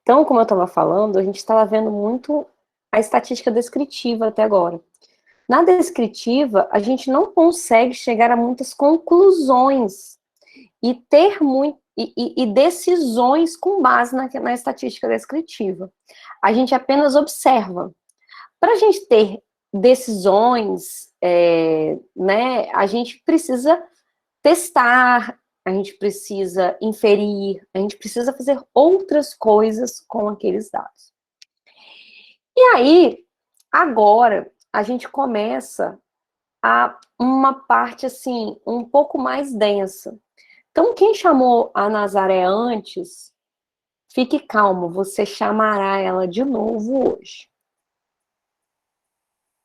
Então, como eu estava falando, a gente estava vendo muito a estatística descritiva até agora. Na descritiva, a gente não consegue chegar a muitas conclusões e ter e decisões com base na estatística descritiva. A gente apenas observa. Para a gente ter decisões, né, a gente precisa testar, a gente precisa inferir, a gente precisa fazer outras coisas com aqueles dados. E aí, agora, a gente começa a uma parte, assim, um pouco mais densa. Então, quem chamou a Nazaré antes, fique calmo, você chamará ela de novo hoje.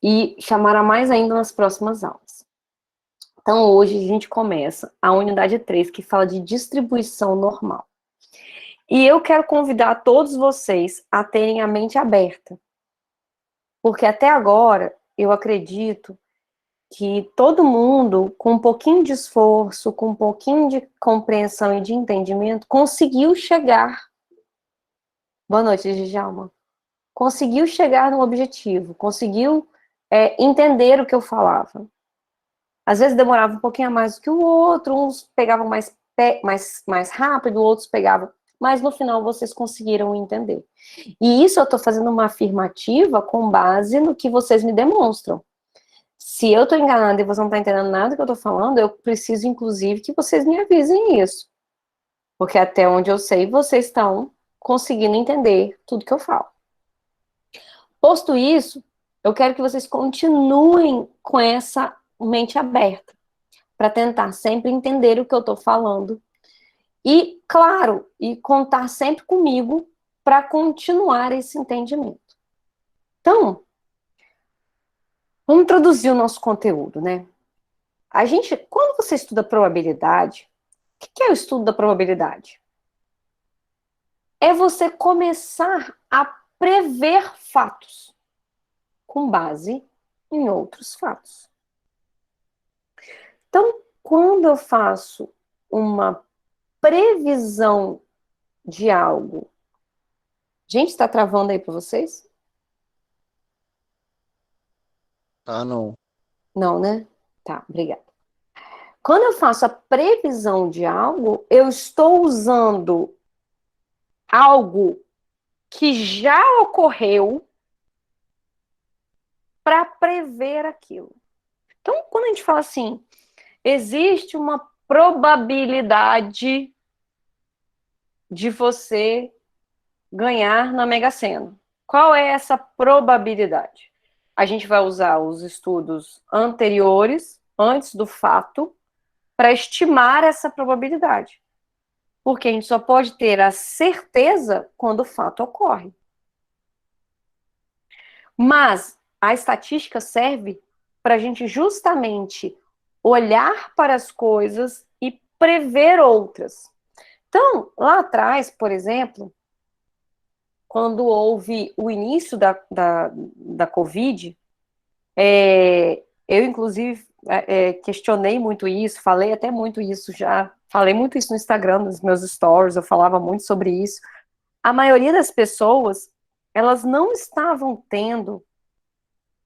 E chamará mais ainda nas próximas aulas. Então, hoje a gente começa a unidade 3, que fala de distribuição normal. E eu quero convidar todos vocês a terem a mente aberta. Porque até agora, eu acredito que todo mundo, com um pouquinho de esforço, com um pouquinho de compreensão e de entendimento, conseguiu chegar. Boa noite, Djalma. Conseguiu chegar no objetivo, conseguiu entender o que eu falava. Às vezes demorava um pouquinho a mais do que o outro, uns pegavam mais rápido, outros pegavam, mas no final vocês conseguiram entender. E isso eu estou fazendo uma afirmativa com base no que vocês me demonstram. Se eu estou enganada e você não está entendendo nada que eu estou falando, eu preciso, inclusive, que vocês me avisem isso. Porque até onde eu sei, vocês estão conseguindo entender tudo que eu falo. Posto isso, eu quero que vocês continuem com essa mente aberta, para tentar sempre entender o que eu estou falando. E, claro, e contar sempre comigo para continuar esse entendimento. Então, vamos introduzir o nosso conteúdo, né? A gente, quando você estuda probabilidade, o que é o estudo da probabilidade? É você começar a prever fatos com base em outros fatos. Então, quando eu faço uma previsão de algo, gente, está travando aí para vocês? Ah, não. Não, né? Tá, obrigada. Quando eu faço a previsão de algo, eu estou usando algo que já ocorreu para prever aquilo. Então, quando a gente fala assim, existe uma probabilidade de você ganhar na Mega Sena. Qual é essa probabilidade? A gente vai usar os estudos anteriores, antes do fato, para estimar essa probabilidade. Porque a gente só pode ter a certeza quando o fato ocorre. Mas a estatística serve para a gente justamente olhar para as coisas e prever outras. Então, lá atrás, por exemplo, quando houve o início da Covid, eu, inclusive, questionei muito isso, falei até muito isso já, falei muito isso no Instagram, nos meus stories, eu falava muito sobre isso. A maioria das pessoas, elas não estavam tendo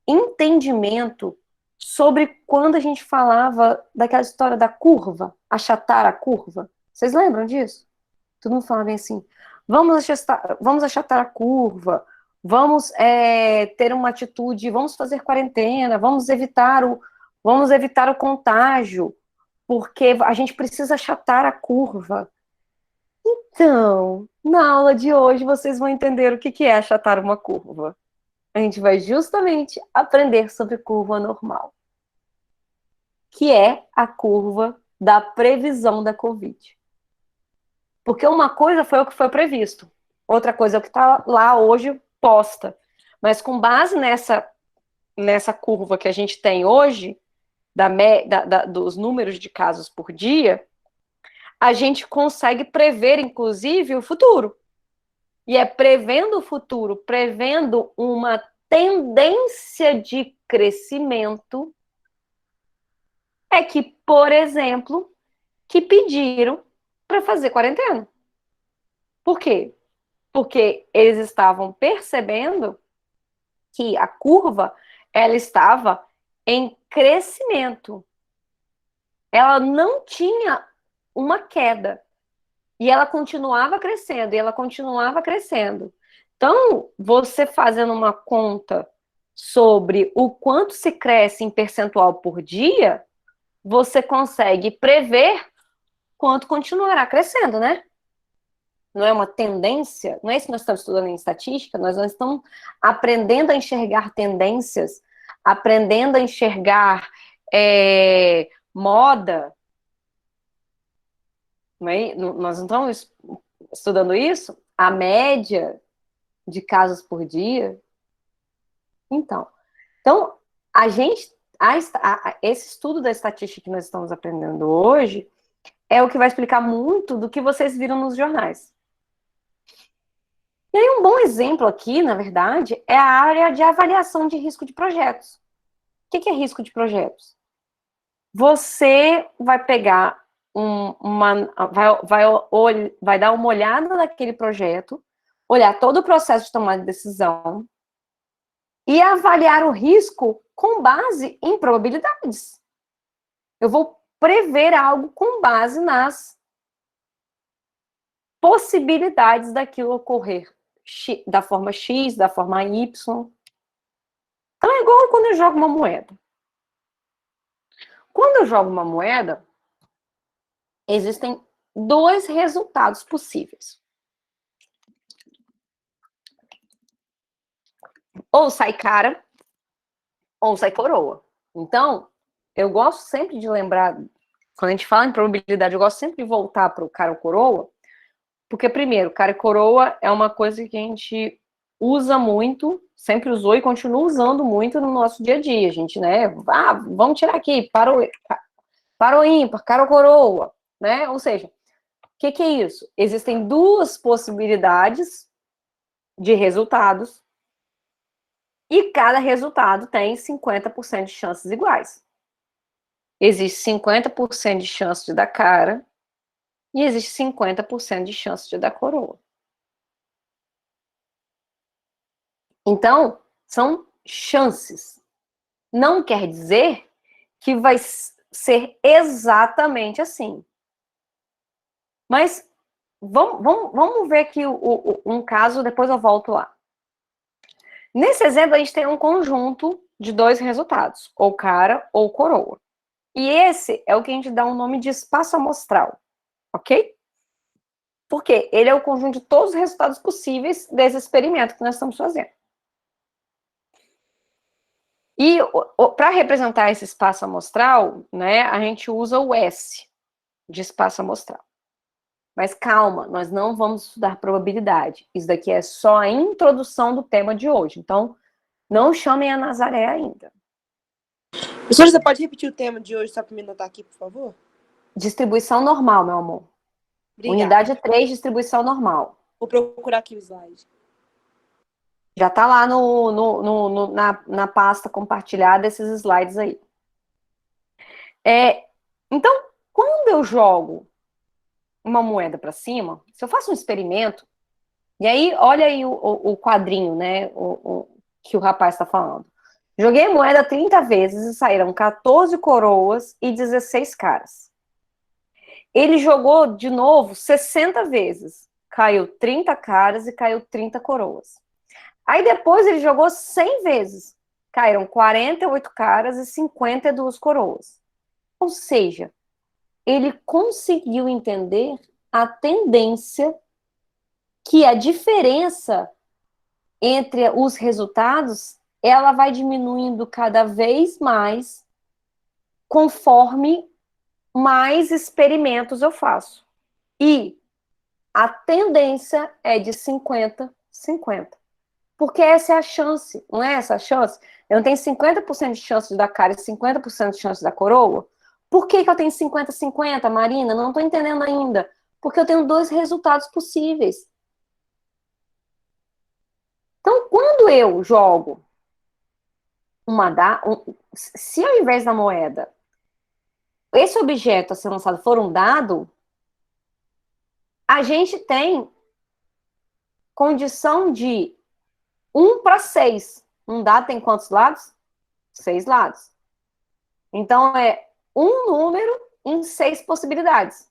entendimento sobre quando a gente falava daquela história da curva, achatar a curva. Vocês lembram disso? Todo mundo falava assim, vamos achatar a curva, vamos ter uma atitude, vamos fazer quarentena, vamos evitar o contágio, porque a gente precisa achatar a curva. Então, na aula de hoje, vocês vão entender o que é achatar uma curva. A gente vai justamente aprender sobre curva normal, que é a curva da previsão da Covid. Porque uma coisa foi o que foi previsto, outra coisa é o que está lá hoje posta. Mas com base nessa curva que a gente tem hoje, dos números de casos por dia, a gente consegue prever, inclusive, o futuro. E é prevendo o futuro, prevendo uma tendência de crescimento, é que, por exemplo, que pediram para fazer quarentena. Por quê? Porque eles estavam percebendo que a curva, ela estava em crescimento. Ela não tinha uma queda. E ela continuava crescendo, e ela continuava crescendo. Então, você fazendo uma conta sobre o quanto se cresce em percentual por dia, você consegue prever quanto continuará crescendo, né? Não é uma tendência, não é isso que nós estamos estudando em estatística, nós não estamos aprendendo a enxergar tendências, aprendendo a enxergar moda, não é? Nós não estamos estudando isso? A média de casos por dia. Então a gente, esse estudo da estatística que nós estamos aprendendo hoje é o que vai explicar muito do que vocês viram nos jornais. E aí um bom exemplo aqui, na verdade, é a área de avaliação de risco de projetos. O que é risco de projetos? Você vai pegar vai dar uma olhada naquele projeto, olhar todo o processo de tomada de decisão e avaliar o risco com base em probabilidades. Eu vou prever algo com base nas possibilidades daquilo ocorrer da forma X, da forma Y. Então é igual quando eu jogo uma moeda. Quando eu jogo uma moeda, existem dois resultados possíveis. Ou sai cara, ou sai coroa. Então, eu gosto sempre de lembrar, quando a gente fala em probabilidade, eu gosto sempre de voltar para o cara ou coroa, porque, primeiro, cara e coroa é uma coisa que a gente usa muito, sempre usou e continua usando muito no nosso dia a dia. A gente, né, vamos tirar aqui, para o ímpar, cara ou coroa, né? Ou seja, o que é isso? Existem duas possibilidades de resultados e cada resultado tem 50% de chances iguais. Existe 50% de chance de dar cara e existe 50% de chance de dar coroa. Então, são chances. Não quer dizer que vai ser exatamente assim. Mas vamos ver aqui um caso, depois eu volto lá. Nesse exemplo, a gente tem um conjunto de dois resultados, ou cara ou coroa. E esse é o que a gente dá um nome de espaço amostral, ok? Porque ele é o conjunto de todos os resultados possíveis desse experimento que nós estamos fazendo. E para representar esse espaço amostral, né, a gente usa o S de espaço amostral. Mas calma, nós não vamos estudar probabilidade. Isso daqui é só a introdução do tema de hoje. Então, não chamem a Nazaré ainda. Professora, você pode repetir o tema de hoje só para me anotar aqui, por favor? Distribuição normal, meu amor. Obrigada. Unidade 3, distribuição normal. Vou procurar aqui o slide. Já está lá na pasta compartilhada esses slides aí. Então, quando eu jogo uma moeda para cima, se eu faço um experimento, e aí, olha aí o quadrinho, né, que o rapaz está falando. Joguei a moeda 30 vezes e saíram 14 coroas e 16 caras. Ele jogou de novo 60 vezes. Caiu 30 caras e caiu 30 coroas. Aí depois ele jogou 100 vezes. Caíram 48 caras e 52 coroas. Ou seja, ele conseguiu entender a tendência que a diferença entre os resultados, ela vai diminuindo cada vez mais conforme mais experimentos eu faço. E a tendência é de 50-50. Porque essa é a chance, não é essa a chance? Eu tenho 50% de chance de dar cara e 50% de chance de dar coroa. Por que eu tenho 50-50, Marina? Não estou entendendo ainda. Porque eu tenho dois resultados possíveis. Então, quando eu jogo se ao invés da moeda, esse objeto a ser lançado for um dado, a gente tem condição de 1 para 6. Um dado tem quantos lados? 6 lados. Então, é um número em 6 possibilidades.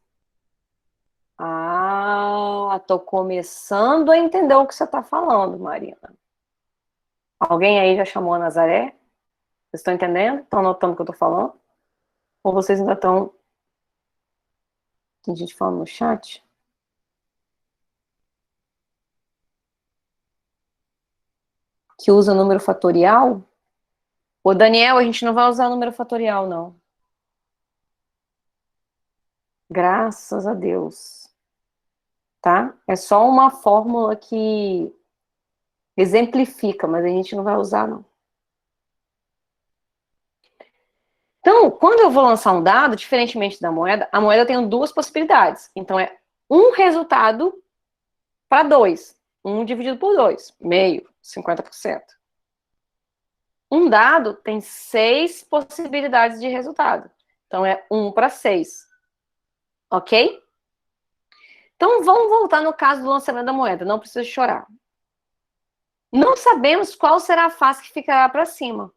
Ah, tô começando a entender o que você está falando, Marina. Alguém aí já chamou a Nazaré? Vocês estão entendendo? Estão notando o que eu tô falando? Ou vocês ainda estão... Tem gente falando no chat? Que usa número fatorial? Ô, Daniel, a gente não vai usar número fatorial, não. Graças a Deus. Tá? É só uma fórmula que exemplifica, mas a gente não vai usar, não. Então, quando eu vou lançar um dado, diferentemente da moeda, a moeda tem 2 possibilidades. Então, é um resultado para 2. 1 dividido por 2. Meio, 50%. Um dado tem 6 possibilidades de resultado. Então, é 1 para 6. Ok? Então, vamos voltar no caso do lançamento da moeda. Não precisa chorar. Não sabemos qual será a face que ficará para cima.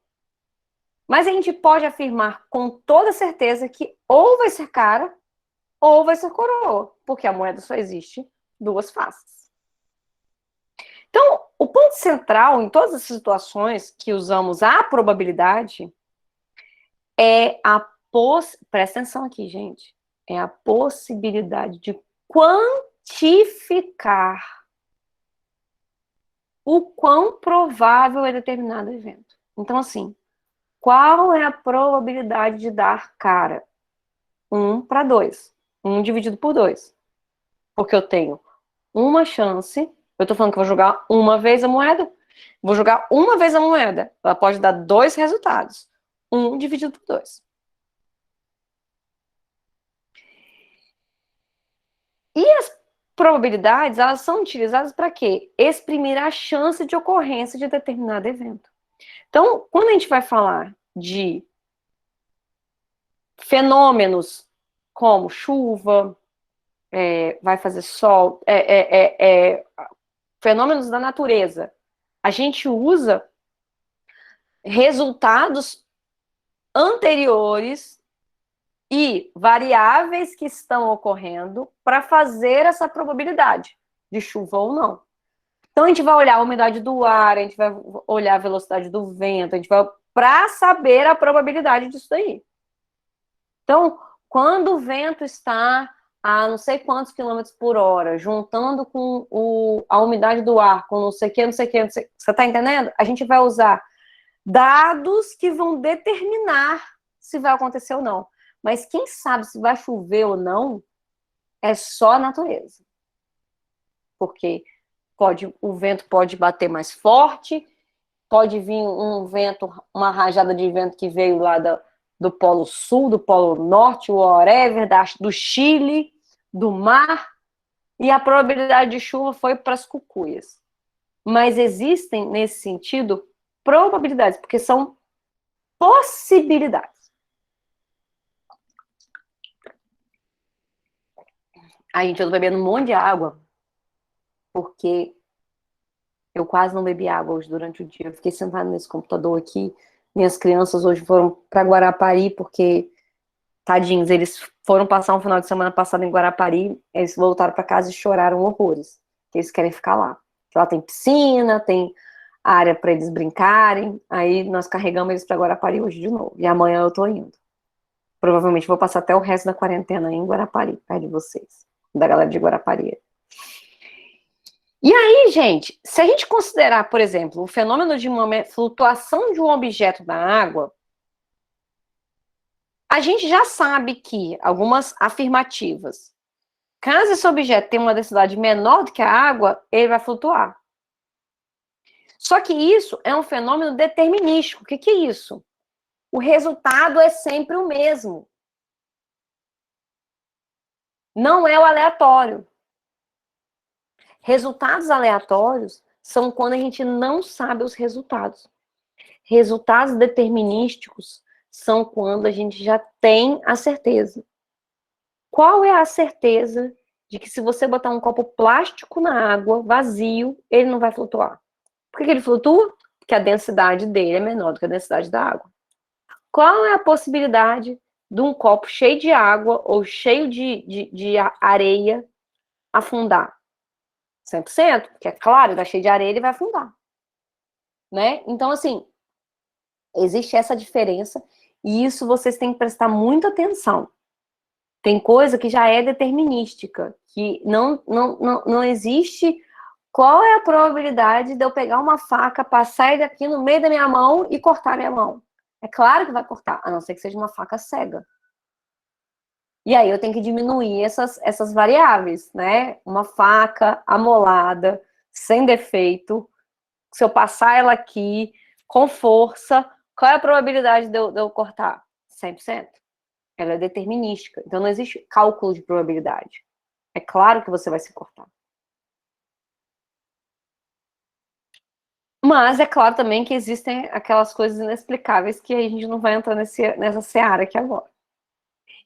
Mas a gente pode afirmar com toda certeza que ou vai ser cara ou vai ser coroa. Porque a moeda só existe 2 faces. Então, o ponto central em todas as situações que usamos a probabilidade é a presta atenção aqui, gente. É a possibilidade de quantificar o quão provável é determinado evento. Então, assim, qual é a probabilidade de dar cara? 1 para 2. 1 dividido por 2. Porque eu tenho uma chance. Eu tô falando que eu vou jogar uma vez a moeda. Vou jogar uma vez a moeda. Ela pode dar 2 resultados. 1 dividido por 2. E as probabilidades, elas são utilizadas para quê? Exprimir a chance de ocorrência de determinado evento. Então, quando a gente vai falar de fenômenos como chuva, vai fazer sol, fenômenos da natureza, a gente usa resultados anteriores e variáveis que estão ocorrendo para fazer essa probabilidade de chuva ou não. Então, a gente vai olhar a umidade do ar, a gente vai olhar a velocidade do vento, a gente vai para saber a probabilidade disso daí. Então, quando o vento está a não sei quantos quilômetros por hora, juntando com a umidade do ar, com não sei o que, não sei o que, não sei... Você está entendendo? A gente vai usar dados que vão determinar se vai acontecer ou não. Mas quem sabe se vai chover ou não é só a natureza. Porque o vento pode bater mais forte, pode vir um vento, uma rajada de vento que veio lá do Polo Sul, do Polo Norte, whatever, do Chile, do mar, e a probabilidade de chuva foi para as cucuias. Mas existem, nesse sentido, probabilidades, porque são possibilidades. A gente, eu tô bebendo um monte de água, porque eu quase não bebi água hoje durante o dia. Eu fiquei sentada nesse computador aqui. Minhas crianças hoje foram para Guarapari, porque, tadinhos, eles foram passar um final de semana passado em Guarapari, eles voltaram para casa e choraram horrores, que eles querem ficar lá. Lá tem piscina, tem área para eles brincarem, aí nós carregamos eles para Guarapari hoje de novo. E amanhã eu tô indo. Provavelmente vou passar até o resto da quarentena em Guarapari, perto de vocês, da galera de Guarapari. E aí, gente, se a gente considerar, por exemplo, o fenômeno de uma flutuação de um objeto na água, a gente já sabe que algumas afirmativas. Caso esse objeto tenha uma densidade menor do que a água, ele vai flutuar. Só que isso é um fenômeno determinístico. O que é isso? O resultado é sempre o mesmo. Não é o aleatório. Resultados aleatórios são quando a gente não sabe os resultados. Resultados determinísticos são quando a gente já tem a certeza. Qual é a certeza de que se você botar um copo plástico na água, vazio, ele não vai flutuar. Por que ele flutua? Porque a densidade dele é menor do que a densidade da água. Qual é a possibilidade de um copo cheio de água ou cheio de areia afundar? 100%, porque é claro, está cheio de areia, ele vai afundar. Né? Então, assim, existe essa diferença e isso vocês têm que prestar muita atenção. Tem coisa que já é determinística, que não existe. Qual é a probabilidade de eu pegar uma faca, passar ele aqui no meio da minha mão e cortar minha mão? É claro que vai cortar, a não ser que seja uma faca cega. E aí eu tenho que diminuir essas variáveis, né? Uma faca amolada, sem defeito, se eu passar ela aqui com força, qual é a probabilidade de eu cortar? 100%. Ela é determinística. Então não existe cálculo de probabilidade. É claro que você vai se cortar. Mas é claro também que existem aquelas coisas inexplicáveis que a gente não vai entrar nessa seara aqui agora.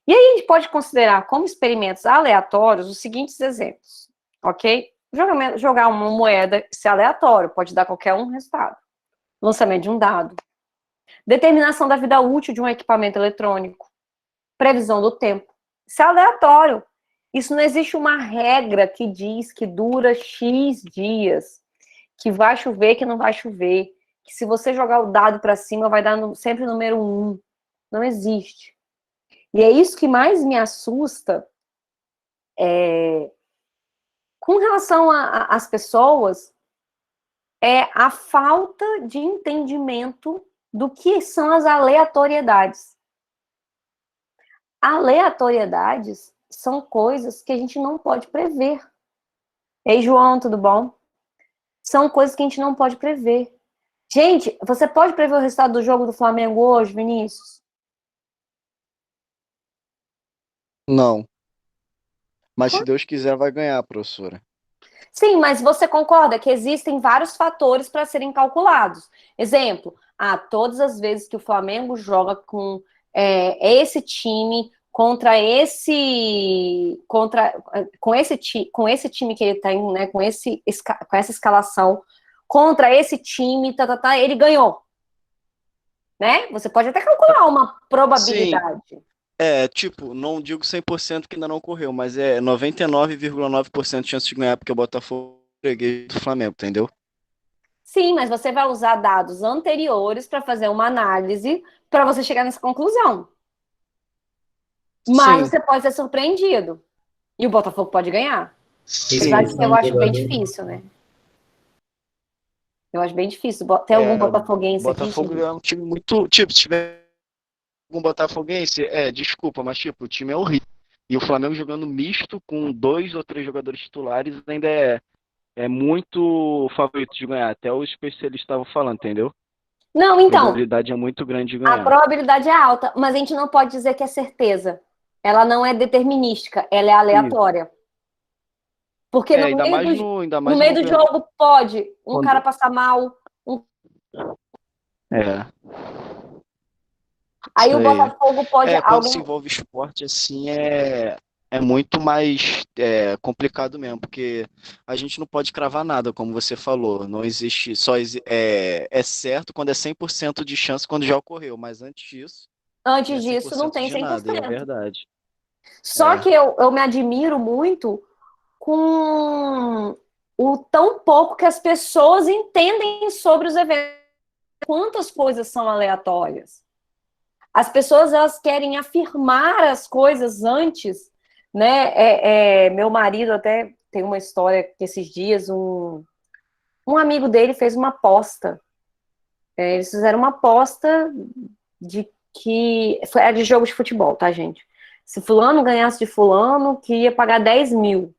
E aí a gente pode considerar como experimentos aleatórios os seguintes exemplos, ok? Jogar uma moeda, ser aleatório, pode dar qualquer um resultado. Lançamento de um dado. Determinação da vida útil de um equipamento eletrônico. Previsão do tempo. Isso é aleatório. Isso não existe uma regra que diz que dura X dias, que vai chover, que não vai chover, que se você jogar o dado para cima vai dar sempre número 1. Não existe. E é isso que mais me assusta com relação às pessoas, é a falta de entendimento do que são as aleatoriedades. Aleatoriedades são coisas que a gente não pode prever. Ei, João, tudo bom? São coisas que a gente não pode prever. Gente, você pode prever o resultado do jogo do Flamengo hoje, Vinícius? Não. Mas se Deus quiser, vai ganhar, professora. Sim, mas você concorda que existem vários fatores para serem calculados. Exemplo, todas as vezes que o Flamengo joga com esse time contra com esse time que ele tem, né, com essa escalação contra esse time, ele ganhou, né? Você pode até calcular uma probabilidade. Tipo, não digo 100% que ainda não ocorreu, mas é 99,9% de chance de ganhar, porque o Botafogo é freguês do Flamengo, entendeu? Sim, mas você vai usar dados anteriores para fazer uma análise para você chegar nessa conclusão. Mas Sim, você pode ser surpreendido. E o Botafogo pode ganhar. sim. Apesar de que eu acho bem difícil, né? Eu acho bem difícil. Tem algum O botafoguense aqui, Botafogo gente? é um time muito. Tipo, se tiver algum botafoguense, desculpa, mas tipo, o time é horrível. E o Flamengo jogando misto com 2 ou 3 jogadores titulares ainda é muito favorito de ganhar. Até os especialistas estavam falando, entendeu? Não, A então, probabilidade é muito grande de a ganhar. probabilidade é alta, mas a gente não pode dizer que é certeza. Ela não é determinística, ela é Isso. aleatória. Porque no Ainda meio mais do, no, ainda no mais meio no do jogo pode um cara quando, passar mal, é, aí isso o aí. Botafogo pode Quando se alguém. envolve esporte assim é muito mais complicado mesmo, porque a gente não pode cravar nada, como você falou. Não existe, é certo quando é 100% de chance quando já ocorreu, mas antes disso, não é Antes cem disso, por não cento tem de nada, e é 100%. verdade. Só É. que eu me admiro muito com o tão pouco que as pessoas entendem sobre os eventos. Quantas coisas são aleatórias. As pessoas, elas querem afirmar as coisas antes, né? Meu marido até tem uma história que esses dias um amigo dele fez uma aposta. Eles fizeram uma aposta de que era de jogo de futebol, tá, gente? Se fulano ganhasse de fulano, que ia pagar 10 mil.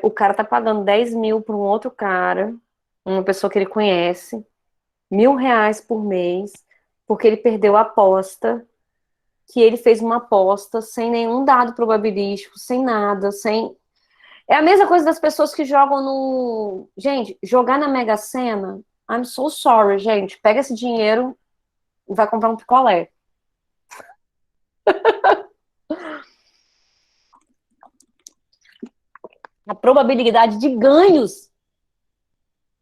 O cara tá pagando 10 mil para um outro cara, uma pessoa que ele conhece, R$ 1.000 por mês, porque ele perdeu a aposta, que ele fez uma aposta sem nenhum dado probabilístico, sem nada, sem. É a mesma coisa das pessoas que jogam no. Gente, jogar na Mega Sena, I'm so sorry, gente. Pega esse dinheiro e vai comprar um picolé. probabilidade de ganhos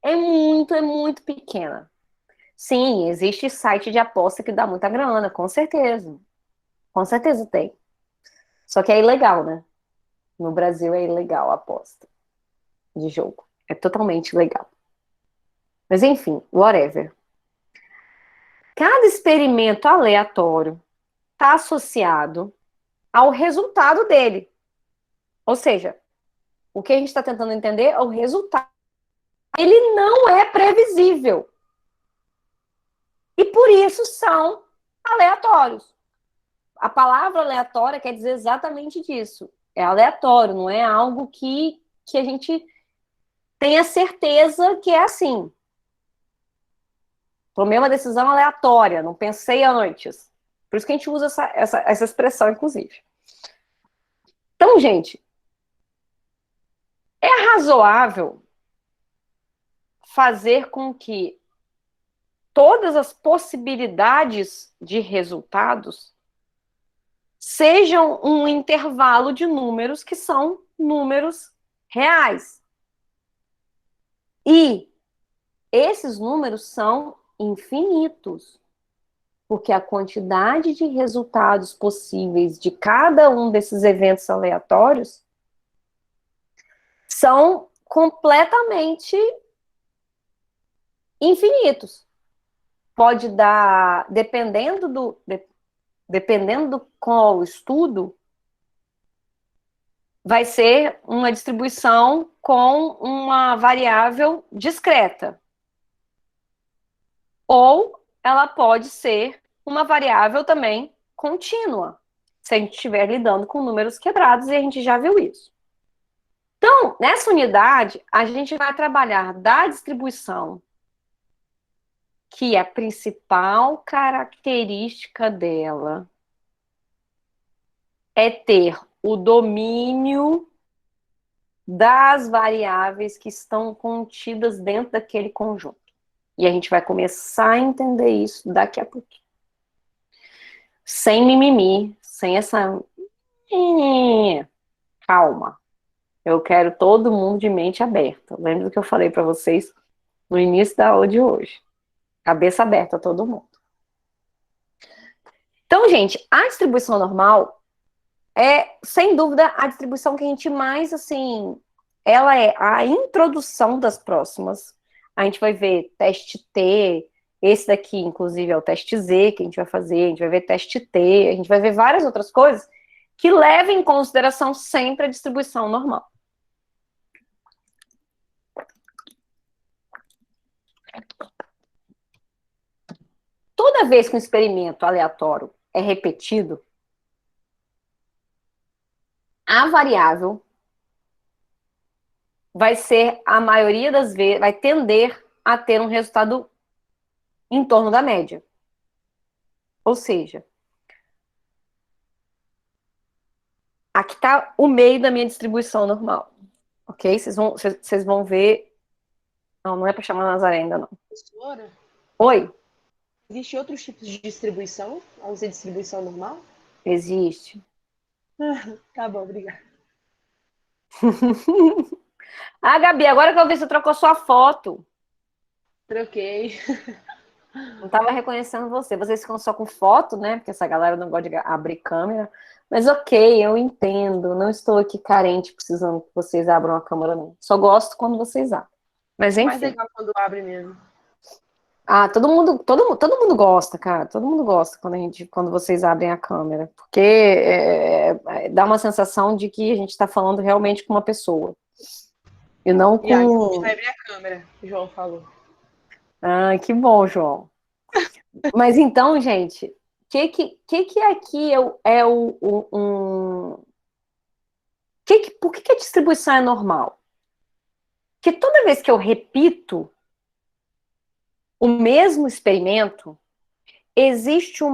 é muito pequena. Sim, existe site de aposta que dá muita grana, com certeza. Com certeza tem. Só que é ilegal, né? No Brasil é ilegal a aposta de jogo. É totalmente ilegal. Mas enfim, whatever. Cada experimento aleatório está associado ao resultado dele. Ou seja, o que a gente está tentando entender é o resultado. Ele não é previsível. E por isso são aleatórios. A palavra aleatória quer dizer exatamente disso. É aleatório, não é algo que a gente tenha certeza que é assim. Tomei uma decisão aleatória, não pensei antes. Por isso que a gente usa essa expressão, inclusive. Então, gente, é razoável fazer com que todas as possibilidades de resultados sejam um intervalo de números que são números reais. E esses números são infinitos, porque a quantidade de resultados possíveis de cada um desses eventos aleatórios são completamente infinitos. Pode dar, dependendo do qual estudo, vai ser uma distribuição com uma variável discreta. Ou ela pode ser uma variável também contínua, se a gente estiver lidando com números quebrados, e a gente já viu isso. Então, nessa unidade, a gente vai trabalhar da distribuição, que a principal característica dela é ter o domínio das variáveis que estão contidas dentro daquele conjunto. E a gente vai começar a entender isso daqui a pouquinho. Sem mimimi, sem essa... Calma. Eu quero todo mundo de mente aberta. Lembra do que eu falei para vocês no início da aula de hoje? Cabeça aberta, todo mundo. Então, gente, a distribuição normal é, sem dúvida, a distribuição que a gente mais, assim, ela é a introdução das próximas. A gente vai ver teste T, esse daqui, inclusive, é o teste Z que a gente vai fazer, a gente vai ver teste T, a gente vai ver várias outras coisas que levam em consideração sempre a distribuição normal. Toda vez que um experimento aleatório é repetido, a variável vai ser, a maioria das vezes, vai tender a ter um resultado em torno da média. Ou seja, aqui está o meio da minha distribuição normal. Ok? Vocês vão ver. Não é para chamar Nazaré ainda, não. Professora, Oi? existe outros tipos de distribuição? A usar distribuição normal? Existe. Tá bom, obrigada. Ah, Gabi, agora que eu vi, você trocou sua foto. Troquei. Não estava reconhecendo você. Vocês ficam só com foto, né? Porque essa galera não gosta de abrir câmera. Mas ok, eu entendo. Não estou aqui carente, precisando que vocês abram a câmera, não. Só gosto quando vocês abrem. Mas enfim. Mais legal quando abre mesmo. Ah, todo mundo gosta, cara. Todo mundo gosta quando vocês abrem a câmera. Porque dá uma sensação de que a gente está falando realmente com uma pessoa. E não com... E aí, a gente vai abrir a câmera, o João falou. Ah, que bom, João. Mas então, gente, que aqui por que a distribuição é normal? Porque toda vez que eu repito o mesmo experimento, existe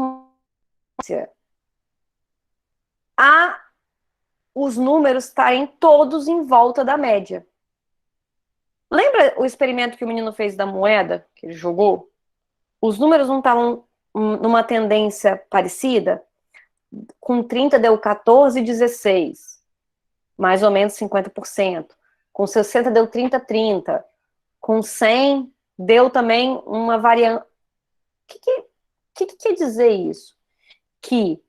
os números estarem todos em volta da média. Lembra o experimento que o menino fez da moeda, que ele jogou? Os números não estavam numa tendência parecida? Com 30 deu 14 e 16. Mais ou menos 50%. Com 60 deu 30-30. Com 100 deu também uma variante. O que quer dizer isso? Que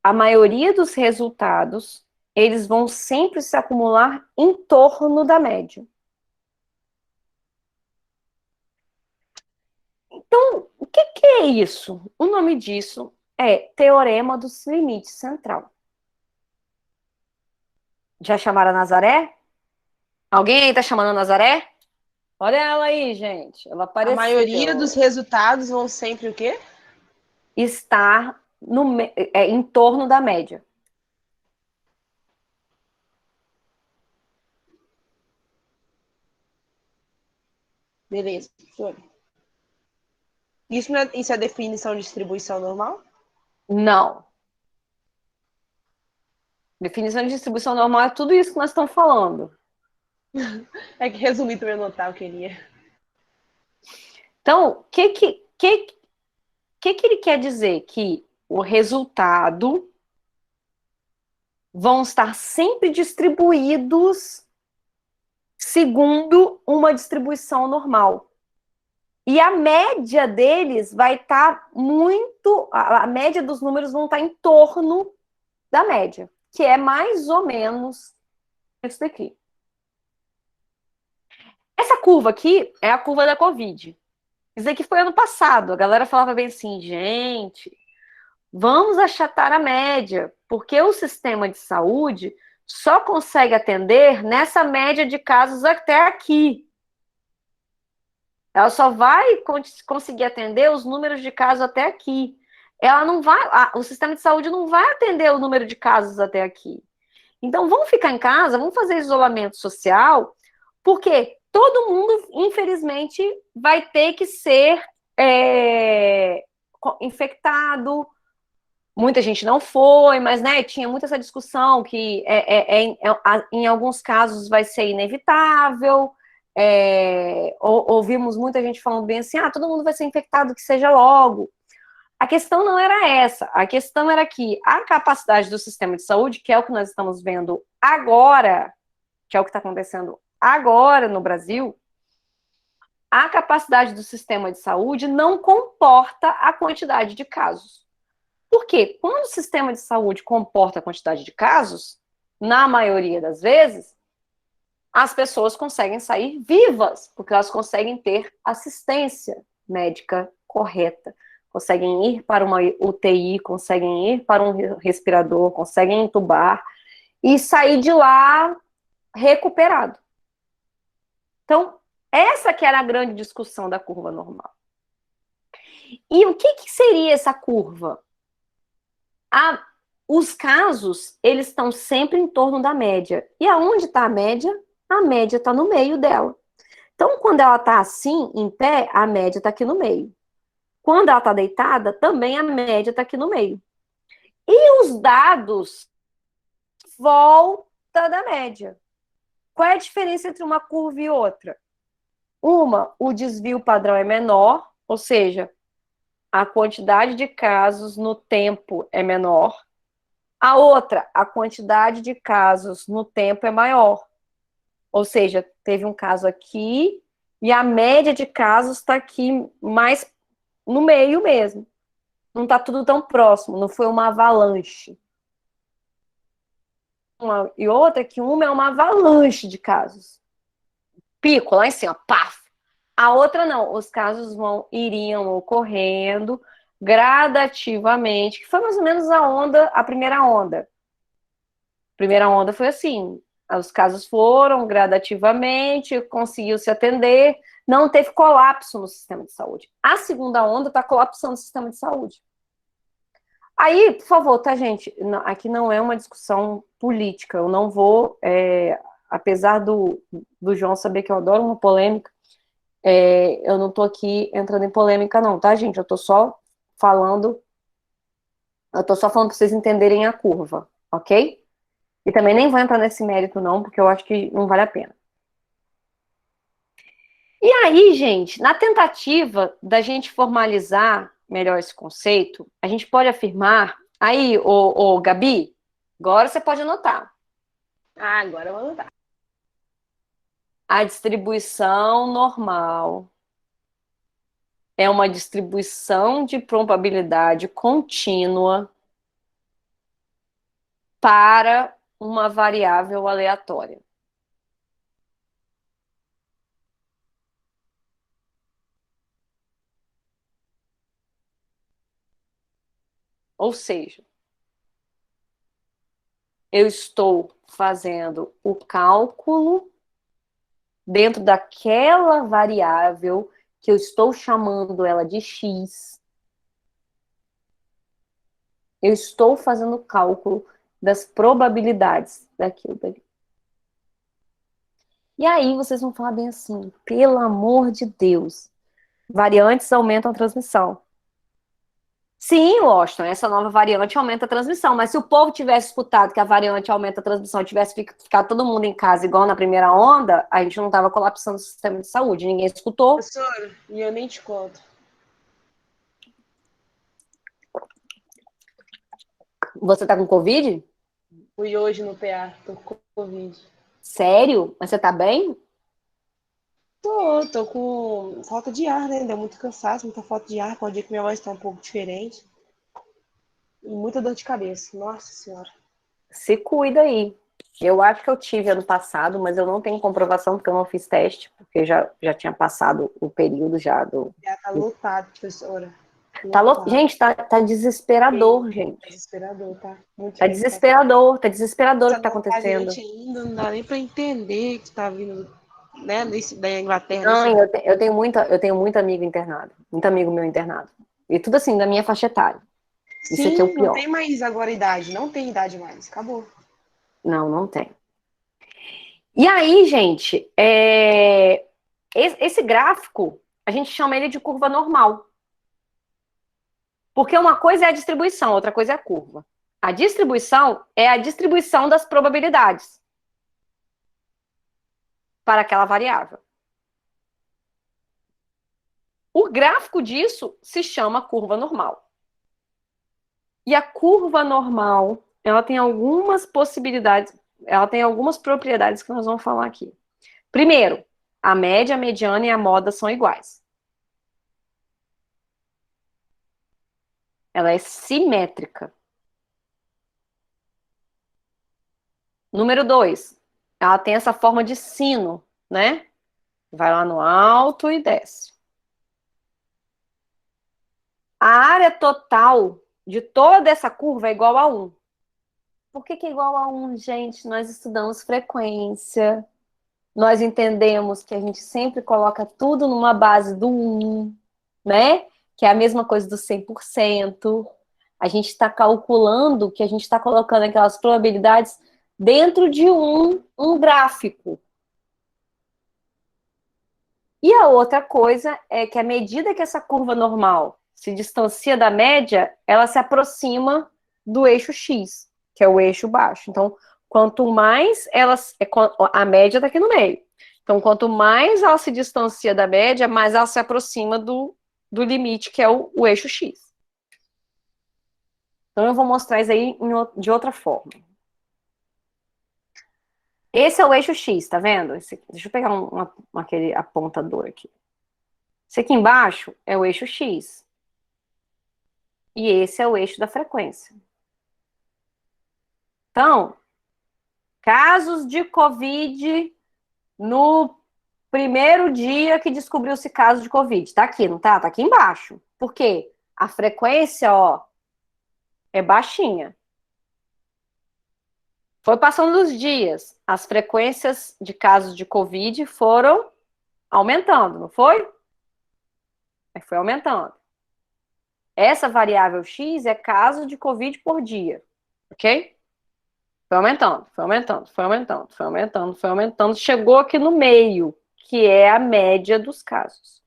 a maioria dos resultados, eles vão sempre se acumular em torno da média. Então, o que é isso? O nome disso é Teorema dos Limites Central. Já chamaram a Nazaré? Alguém aí tá chamando a Nazaré? Olha ela aí, gente. Ela apareceu. A maioria dos resultados vão sempre o quê? Estar em torno da média. Beleza, professor. Isso é definição de distribuição normal? Não. Definição de distribuição normal é tudo isso que nós estamos falando. É que resumir para eu anotar, eu queria. Então, o que ele quer dizer? Que o resultado vão estar sempre distribuídos segundo uma distribuição normal. E a média deles vai estar a média dos números vão estar em torno da média, que é mais ou menos isso daqui. Essa curva aqui é a curva da Covid. Isso aqui foi ano passado. A galera falava bem assim, gente, vamos achatar a média, porque o sistema de saúde só consegue atender nessa média de casos até aqui. Ela só vai conseguir atender os números de casos até aqui. Ela não vai, o sistema de saúde não vai atender o número de casos até aqui. Então, vamos ficar em casa, vamos fazer isolamento social, porque todo mundo, infelizmente, vai ter que ser infectado. Muita gente não foi, mas né, tinha muita essa discussão que em alguns casos vai ser inevitável. Ouvimos muita gente falando bem assim, todo mundo vai ser infectado, que seja logo. A questão não era essa, a questão era que a capacidade do sistema de saúde, que é o que nós estamos vendo agora, que é o que está acontecendo agora no Brasil, a capacidade do sistema de saúde não comporta a quantidade de casos. Por quê? Quando o sistema de saúde comporta a quantidade de casos, na maioria das vezes, as pessoas conseguem sair vivas, porque elas conseguem ter assistência médica correta, conseguem ir para uma UTI, conseguem ir para um respirador, conseguem entubar e sair de lá recuperado. Então, essa que era a grande discussão da curva normal. E o que seria essa curva? Os casos, eles estão sempre em torno da média. E aonde está a média? A média está no meio dela. Então, quando ela está assim, em pé, a média está aqui no meio. Quando ela está deitada, também a média está aqui no meio. E os dados volta da média. Qual é a diferença entre uma curva e outra? O desvio padrão é menor, ou seja, a quantidade de casos no tempo é menor. A outra, a quantidade de casos no tempo é maior. Ou seja, teve um caso aqui e a média de casos está aqui mais no meio mesmo. Não está tudo tão próximo, não foi uma avalanche. E outra que uma é uma avalanche de casos. Pico lá em cima, paf! A outra não, os casos iriam ocorrendo gradativamente, que foi mais ou menos a primeira onda. A primeira onda foi assim, os casos foram gradativamente, conseguiu se atender, não teve colapso no sistema de saúde. A segunda onda está colapsando o sistema de saúde. Aí, por favor, tá, gente? Aqui não é uma discussão política, eu não vou, apesar do João saber que eu adoro uma polêmica, eu não tô aqui entrando em polêmica não, tá, gente? Eu tô só falando para vocês entenderem a curva, ok? E também nem vou entrar nesse mérito não, porque eu acho que não vale a pena. E aí, gente, na tentativa da gente formalizar melhor esse conceito, a gente pode afirmar, aí, Gabi, agora você pode anotar. Agora eu vou anotar. A distribuição normal é uma distribuição de probabilidade contínua para uma variável aleatória. Ou seja, eu estou fazendo o cálculo dentro daquela variável que eu estou chamando ela de x. Eu estou fazendo o cálculo das probabilidades daquilo dali. E aí vocês vão falar bem assim, pelo amor de Deus, variantes aumentam a transmissão. Sim, Washington, essa nova variante aumenta a transmissão, mas se o povo tivesse escutado que a variante aumenta a transmissão e tivesse ficado todo mundo em casa igual na primeira onda, a gente não estava colapsando o sistema de saúde. Ninguém escutou. Professora, e eu nem te conto. Você tá com Covid? Fui hoje no PA, tô com Covid. Sério? Mas você tá bem? Tô com falta de ar, né? Deu muito cansaço, muita falta de ar. Pode ver que minha voz tá um pouco diferente. E muita dor de cabeça. Nossa Senhora. Se cuida aí. Eu acho que eu tive ano passado, mas eu não tenho comprovação porque eu não fiz teste, porque já tinha passado o período já do... Já tá lotado, professora. Gente, tá desesperador, gente. Tá desesperador, tá? Muito Tá desesperador. desesperador o que tá A acontecendo. gente ainda não dá nem pra entender que tá vindo, né, da Inglaterra. Não, eu tenho muito amigo internado, muito amigo meu internado. E tudo assim, da minha faixa etária. Isso aqui é o Sim, não pior. tem mais agora idade. Não tem idade mais. Acabou. Não, não tem. E aí, gente, esse gráfico, a gente chama ele de curva normal. Porque uma coisa é a distribuição, outra coisa é a curva. A distribuição é a distribuição das probabilidades para aquela variável. O gráfico disso se chama curva normal. E a curva normal, ela tem algumas possibilidades, ela tem algumas propriedades que nós vamos falar aqui. Primeiro, a média, a mediana e a moda são iguais. Ela é simétrica. Número 2, ela tem essa forma de sino, né? Vai lá no alto e desce. A área total de toda essa curva é igual a 1. Por que é igual a 1, gente? Nós estudamos frequência, nós entendemos que a gente sempre coloca tudo numa base do 1, né? Que é a mesma coisa do 100%. A gente está calculando que a gente está colocando aquelas probabilidades dentro de um gráfico. E a outra coisa é que à medida que essa curva normal se distancia da média, ela se aproxima do eixo X, que é o eixo baixo. Então, quanto mais a média está aqui no meio. Então, quanto mais ela se distancia da média, mais ela se aproxima do limite, que é o eixo X. Então, eu vou mostrar isso aí de outra forma. Esse é o eixo X, tá vendo? Deixa eu pegar aquele apontador aqui. Esse aqui embaixo é o eixo X. E esse é o eixo da frequência. Então, casos de Covid no primeiro dia que descobriu-se caso de Covid. Tá aqui, não tá? Tá aqui embaixo. Por quê? A frequência, ó, é baixinha. Foi passando os dias, as frequências de casos de Covid foram aumentando, não foi? Foi aumentando. Essa variável X é caso de Covid por dia, ok? Foi aumentando, foi aumentando, foi aumentando, foi aumentando, foi aumentando, chegou aqui no meio, que é a média dos casos.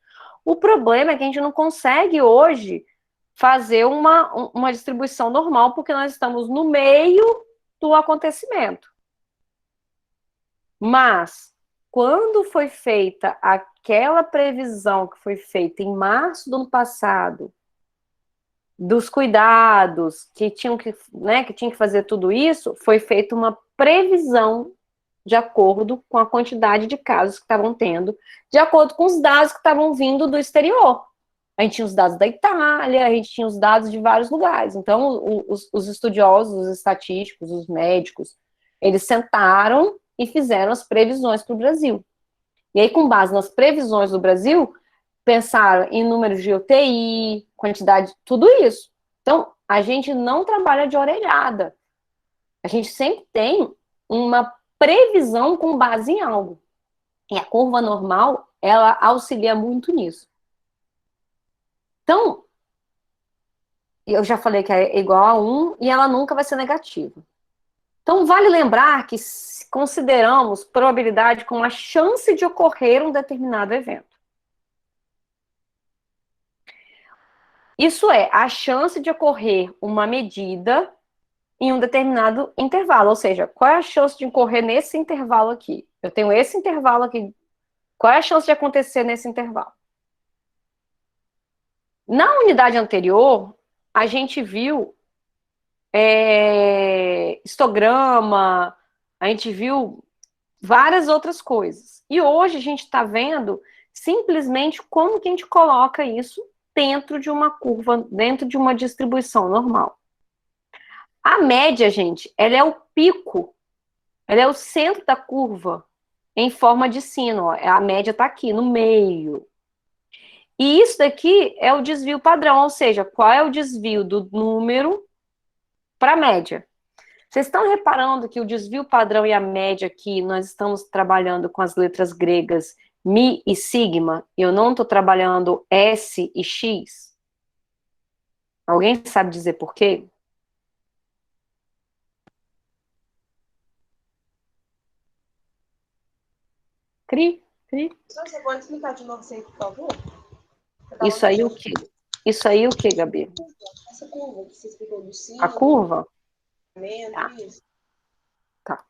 O problema é que a gente não consegue hoje fazer uma distribuição normal, porque nós estamos no meio do acontecimento. Mas, quando foi feita aquela previsão que foi feita em março do ano passado, dos cuidados que tinham que, né, que tinha que fazer tudo isso, foi feita uma previsão de acordo com a quantidade de casos que estavam tendo, de acordo com os dados que estavam vindo do exterior. A gente tinha os dados da Itália, a gente tinha os dados de vários lugares. Então, os estudiosos, os estatísticos, os médicos, eles sentaram e fizeram as previsões para o Brasil. E aí, com base nas previsões do Brasil, pensaram em números de UTI, quantidade, tudo isso. Então, a gente não trabalha de orelhada. A gente sempre tem uma previsão com base em algo. E a curva normal, ela auxilia muito nisso. Então, eu já falei que é igual a 1 e ela nunca vai ser negativa. Então, vale lembrar que consideramos probabilidade como a chance de ocorrer um determinado evento. Isso é, a chance de ocorrer uma medida em um determinado intervalo. Ou seja, qual é a chance de ocorrer nesse intervalo aqui? Eu tenho esse intervalo aqui. Qual é a chance de acontecer nesse intervalo? Na unidade anterior, a gente viu histograma, a gente viu várias outras coisas. E hoje a gente está vendo simplesmente como que a gente coloca isso dentro de uma curva, dentro de uma distribuição normal. A média, gente, ela é o pico, ela é o centro da curva em forma de sino. Ó. A média está aqui no meio. E isso daqui é o desvio padrão, ou seja, qual é o desvio do número para a média. Vocês estão reparando que o desvio padrão e a média aqui, nós estamos trabalhando com as letras gregas mi e sigma, e eu não estou trabalhando S e X? Alguém sabe dizer por quê? Cri, cri. Você pode explicar de novo isso, por favor? Isso aí o quê? Isso aí o quê, Gabi? Essa curva que você explicou do sino. A curva? Tá. Isso. Tá.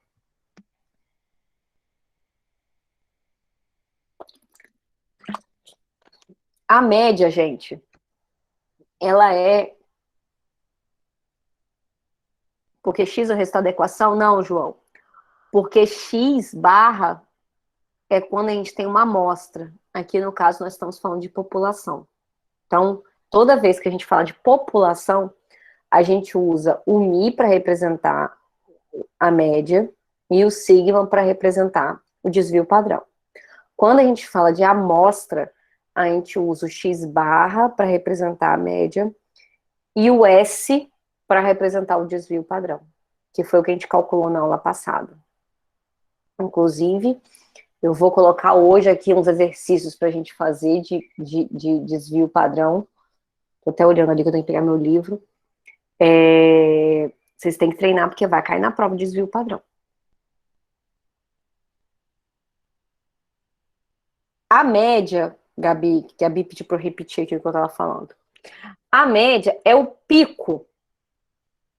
A média, gente, ela é... Porque x é o resultado da equação? Não, João. Porque x barra é quando a gente tem uma amostra. Aqui, no caso, nós estamos falando de população. Então, toda vez que a gente fala de população, a gente usa o mi para representar a média e o sigma para representar o desvio padrão. Quando a gente fala de amostra, a gente usa o x barra para representar a média e o S para representar o desvio padrão, que foi o que a gente calculou na aula passada. Inclusive, eu vou colocar hoje aqui uns exercícios para a gente fazer de desvio padrão. Estou até olhando ali que eu tenho que pegar meu livro. Vocês têm que treinar porque vai cair na prova de desvio padrão. A média, Gabi, que a Gabi pediu para eu repetir aquilo que eu estava falando. A média é o pico.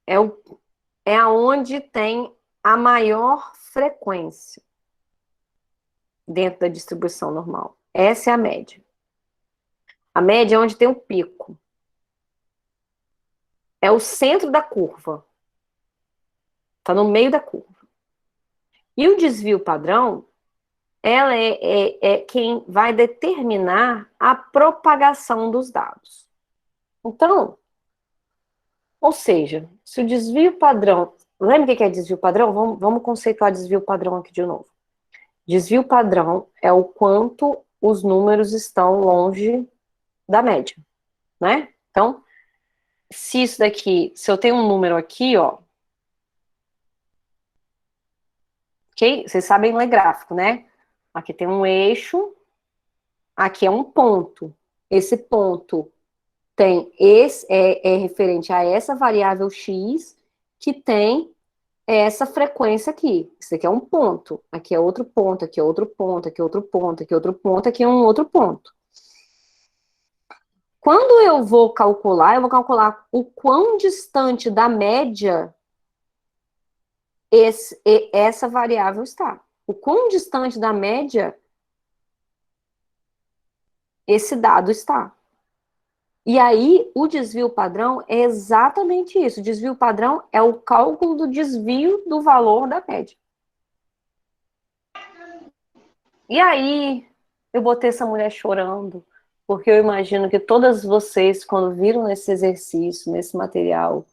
É aonde tem a maior frequência dentro da distribuição normal. Essa é a média. A média é onde tem o pico. É o centro da curva. Está no meio da curva. E o desvio padrão, ela é quem vai determinar a propagação dos dados. Então, ou seja, se o desvio padrão... Lembra o que é desvio padrão? Vamos conceituar desvio padrão aqui de novo. Desvio padrão é o quanto os números estão longe da média, né? Então, se isso daqui, se eu tenho um número aqui, ó, ok? Vocês sabem ler gráfico, né? Aqui tem um eixo, aqui é um ponto. Esse ponto tem é referente a essa variável x que tem essa frequência aqui. Isso aqui é um ponto, aqui é outro ponto, aqui é outro ponto, aqui é outro ponto, aqui é outro ponto, aqui é um outro ponto. Quando eu vou calcular o quão distante da média essa variável está. O quão distante da média esse dado está. E aí, o desvio padrão é exatamente isso. O desvio padrão é o cálculo do desvio do valor da média. E aí, eu botei essa mulher chorando, porque eu imagino que todas vocês, quando viram esse exercício, nesse material,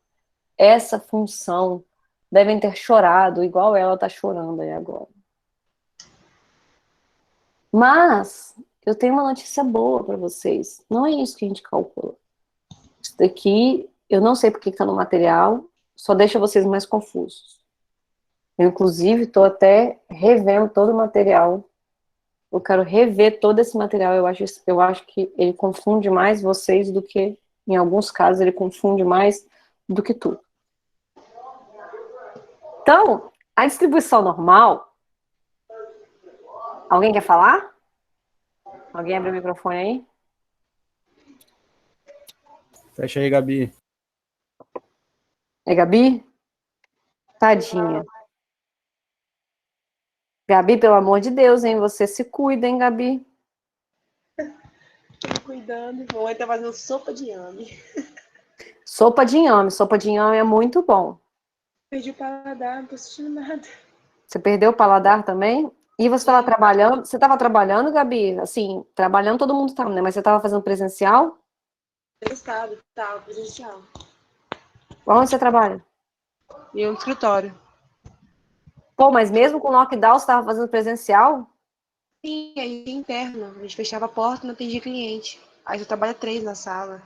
essa função, devem ter chorado, igual ela tá chorando aí agora. Mas, eu tenho uma notícia boa para vocês. Não é isso que a gente calcula. Isso daqui, eu não sei porque está no material, só deixa vocês mais confusos. Eu, inclusive, estou até revendo todo o material. Eu quero rever todo esse material. Eu acho que ele confunde mais vocês do que, em alguns casos, ele confunde mais do que tudo. Então, a distribuição normal. Alguém quer falar? Alguém abre o microfone aí? Fecha aí, Gabi. É Gabi? Tadinha. Gabi, pelo amor de Deus, hein? Você se cuida, hein, Gabi? Tô cuidando. Mamãe tá fazendo sopa de inhame. Sopa de inhame. Sopa de inhame é muito bom. Perdi o paladar, não tô sentindo nada. Você perdeu o paladar também? E você estava trabalhando? Você estava trabalhando, Gabi? Assim, trabalhando todo mundo tá, né? Mas você estava fazendo presencial? Testado, tá, presencial. Onde você trabalha? E um escritório. Pô, mas mesmo com lockdown, você estava fazendo presencial? Sim, a gente é interno. A gente fechava a porta e não atendia cliente. Aí eu trabalho 3 na sala.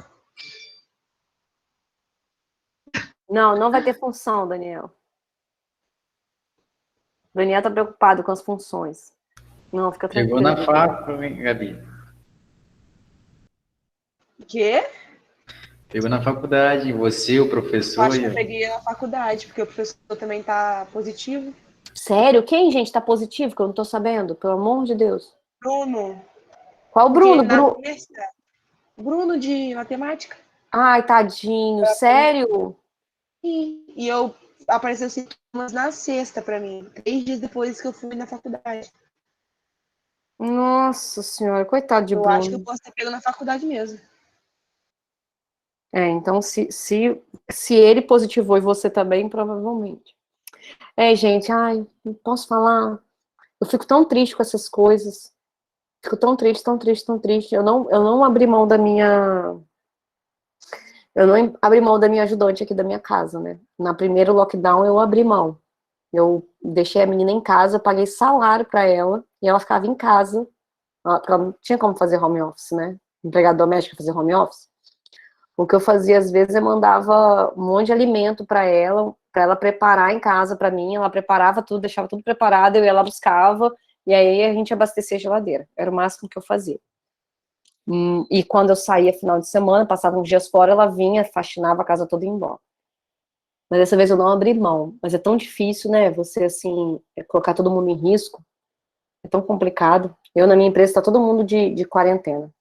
Não, não vai ter função, Daniel. Daniel tá preocupado com as funções. Não, fica Pegou tranquilo. na faca, hein, Gabi? O quê? Pegou na faculdade, você, o Eu professor acho que eu e peguei na faculdade, porque o professor também tá positivo. Sério? Quem, gente, tá positivo que eu não tô sabendo? Pelo amor de Deus. Bruno, Qual o porque Bruno? na terça, Bruno de matemática. Ai, tadinho. Sério? E eu apareceu sintomas na sexta pra mim, 3 dias depois que eu fui na faculdade. Nossa senhora, coitado de Eu acho que eu Bruno. posso ter pego na faculdade mesmo. É, então se ele positivou e você também, provavelmente. É, gente, ai, não posso falar. Eu fico tão triste com essas coisas. Fico tão triste, tão triste, tão triste. Eu não abri mão da minha. Eu não abri mão da minha ajudante aqui da minha casa, né? Na primeiro lockdown eu abri mão. Eu deixei a menina em casa, paguei salário para ela e ela ficava em casa. Porque ela não tinha como fazer home office, né? Empregada doméstica fazer home office. O que eu fazia às vezes é mandava um monte de alimento para ela preparar em casa para mim. Ela preparava tudo, deixava tudo preparado, eu ia lá buscava e aí a gente abastecia a geladeira. Era o máximo que eu fazia. E quando eu saía final de semana, passava uns dias fora, ela vinha, faxinava a casa toda e ia embora. Mas dessa vez eu não abri mão. Mas é tão difícil, né? Você assim colocar todo mundo em risco. É tão complicado. Eu na minha empresa está todo mundo de quarentena.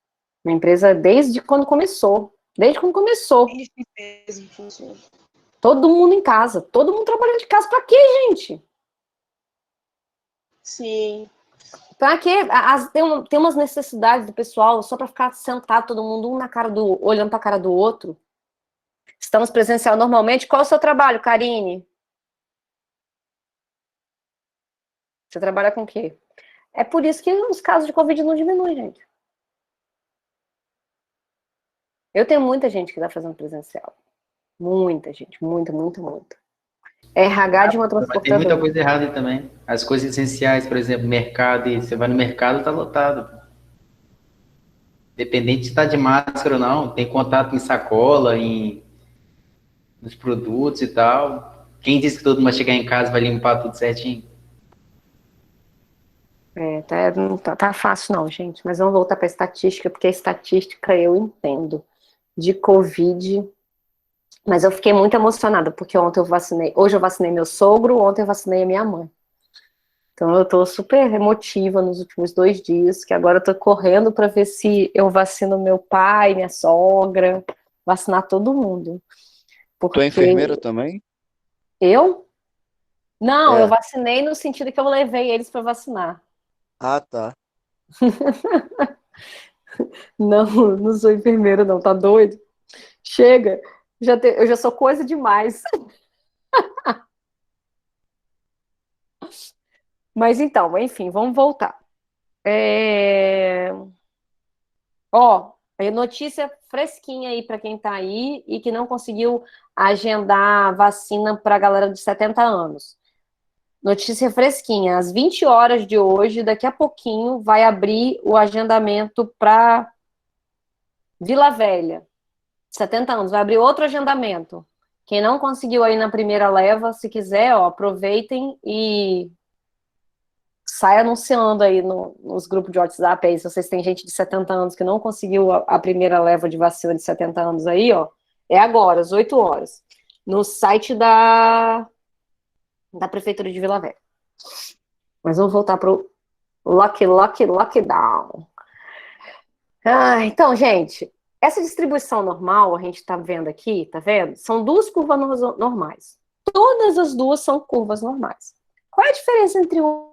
Minha empresa desde quando começou. Desde quando começou. Isso mesmo, funciona. Todo mundo em casa. Todo mundo trabalhando de casa. Pra quê, gente? Sim. Pra quê? Tem umas necessidades do pessoal só pra ficar sentado todo mundo um na cara do... olhando pra cara do outro. Estamos presencial normalmente. Qual é o seu trabalho, Karine? Você trabalha com o quê? É por isso que os casos de Covid não diminuem, gente. Eu tenho muita gente que tá fazendo presencial. Muita gente. Muita, muita, muita. RH de uma mas tem muita transportadora. coisa errada aí também. As coisas essenciais, por exemplo, mercado, e você vai no mercado, tá lotado. Independente se está de máscara ou não, tem contato em sacola, nos produtos e tal. Quem disse que todo mundo vai chegar em casa e vai limpar tudo certinho? Não tá fácil não, gente. Mas vamos voltar para a estatística, porque a estatística eu entendo. De Covid. Mas eu fiquei muito emocionada, porque hoje eu vacinei meu sogro, ontem eu vacinei a minha mãe. Então eu tô super emotiva nos últimos 2 dias, que agora eu tô correndo para ver se eu vacino meu pai, minha sogra, vacinar todo mundo. Tu é Porque enfermeira também? eu? Não, eu É. vacinei no sentido que eu levei eles para vacinar. Ah, tá. Não, não sou enfermeira, não, tá doido? Chega, eu já sou coisa demais. Mas então, enfim, vamos voltar. É... Ó, notícia fresquinha aí para quem tá aí e que não conseguiu agendar vacina para a galera de 70 anos. Notícia fresquinha, às 20 horas de hoje, daqui a pouquinho, vai abrir o agendamento para Vila Velha, 70 anos, vai abrir outro agendamento. Quem não conseguiu aí na primeira leva, se quiser, ó, aproveitem e sai anunciando aí nos grupos de WhatsApp aí, se vocês têm gente de 70 anos que não conseguiu a primeira leva de vacina de 70 anos aí, ó, é agora, às 8 horas, no site da Prefeitura de Vila Velha. Mas vamos voltar pro lockdown. Ah, então, gente, essa distribuição normal, a gente está vendo aqui, tá vendo? São duas curvas normais. Todas as duas são curvas normais. Qual é a diferença entre um?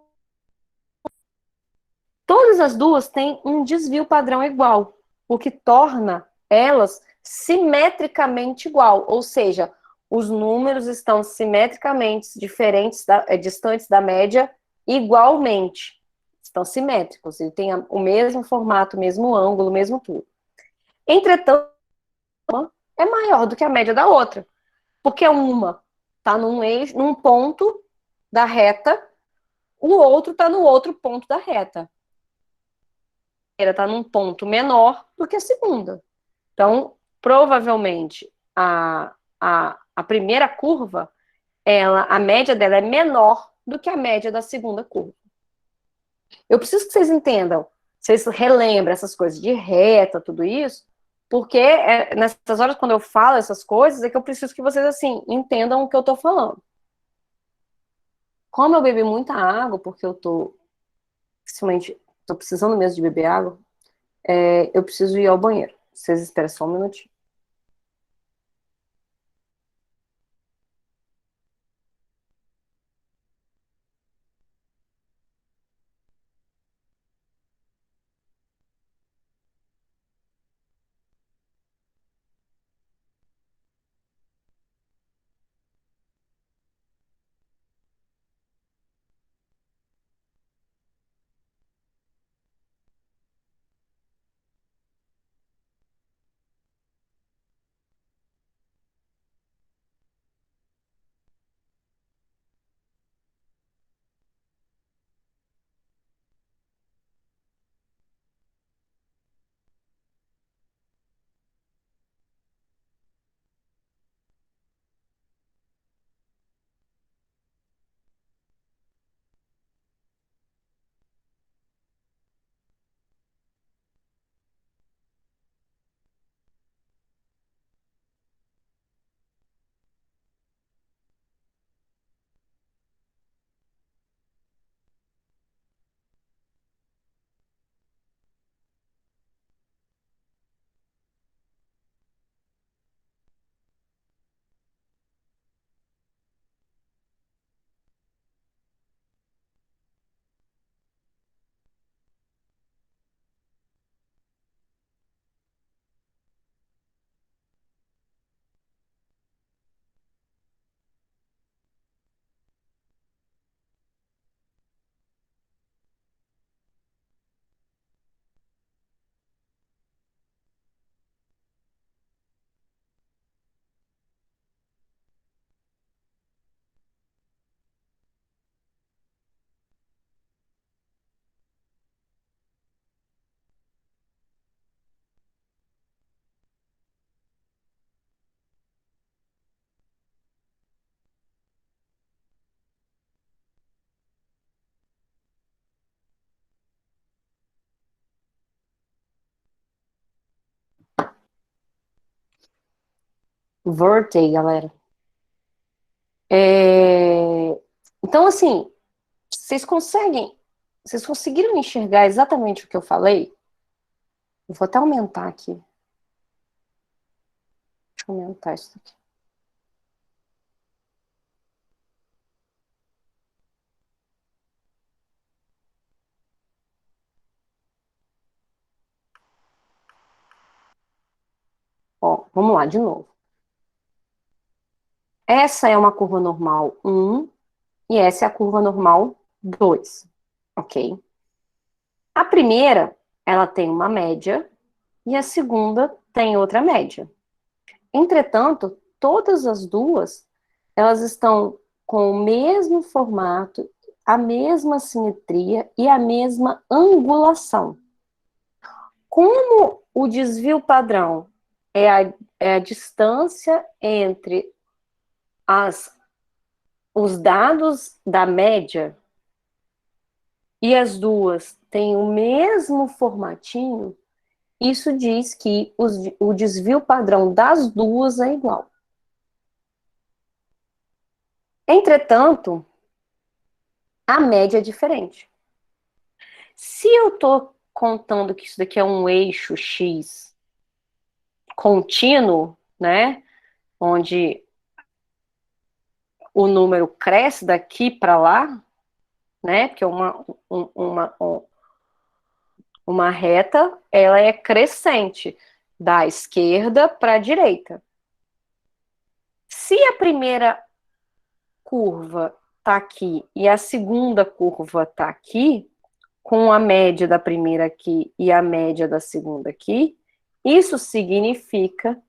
Todas as duas têm um desvio padrão igual, o que torna elas simetricamente igual, ou seja, os números estão simetricamente distantes da média igualmente. Estão simétricos, ele tem o mesmo formato, o mesmo ângulo, o mesmo tudo. Entretanto, uma é maior do que a média da outra, porque uma está num ponto da reta, o outro está no outro ponto da reta. A primeira está num ponto menor do que a segunda. Então, provavelmente, a primeira curva, a média dela é menor do que a média da segunda curva. Eu preciso que vocês entendam, vocês relembrem essas coisas de reta, tudo isso, porque nessas horas, quando eu falo essas coisas, é que eu preciso que vocês, assim, entendam o que eu tô falando. Como eu bebi muita água, porque eu tô, principalmente, tô precisando mesmo de beber água, eu preciso ir ao banheiro. Vocês esperam só um minutinho. Voltei, galera. Então, assim, vocês conseguiram enxergar exatamente o que eu falei? Eu vou até aumentar aqui. Deixa eu aumentar isso aqui. Ó, vamos lá, de novo. Essa é uma curva normal 1 e essa é a curva normal 2, ok? A primeira, ela tem uma média, e a segunda tem outra média. Entretanto, todas as duas, elas estão com o mesmo formato, a mesma simetria e a mesma angulação. Como o desvio padrão é a distância entre os dados da média e as duas têm o mesmo formatinho, isso diz que o desvio padrão das duas é igual. Entretanto, a média é diferente. Se eu estou contando que isso daqui é um eixo X contínuo, né, onde o número cresce daqui para lá, né, porque uma reta, ela é crescente, da esquerda para a direita. Se a primeira curva está aqui e a segunda curva está aqui, com a média da primeira aqui e a média da segunda aqui, isso significa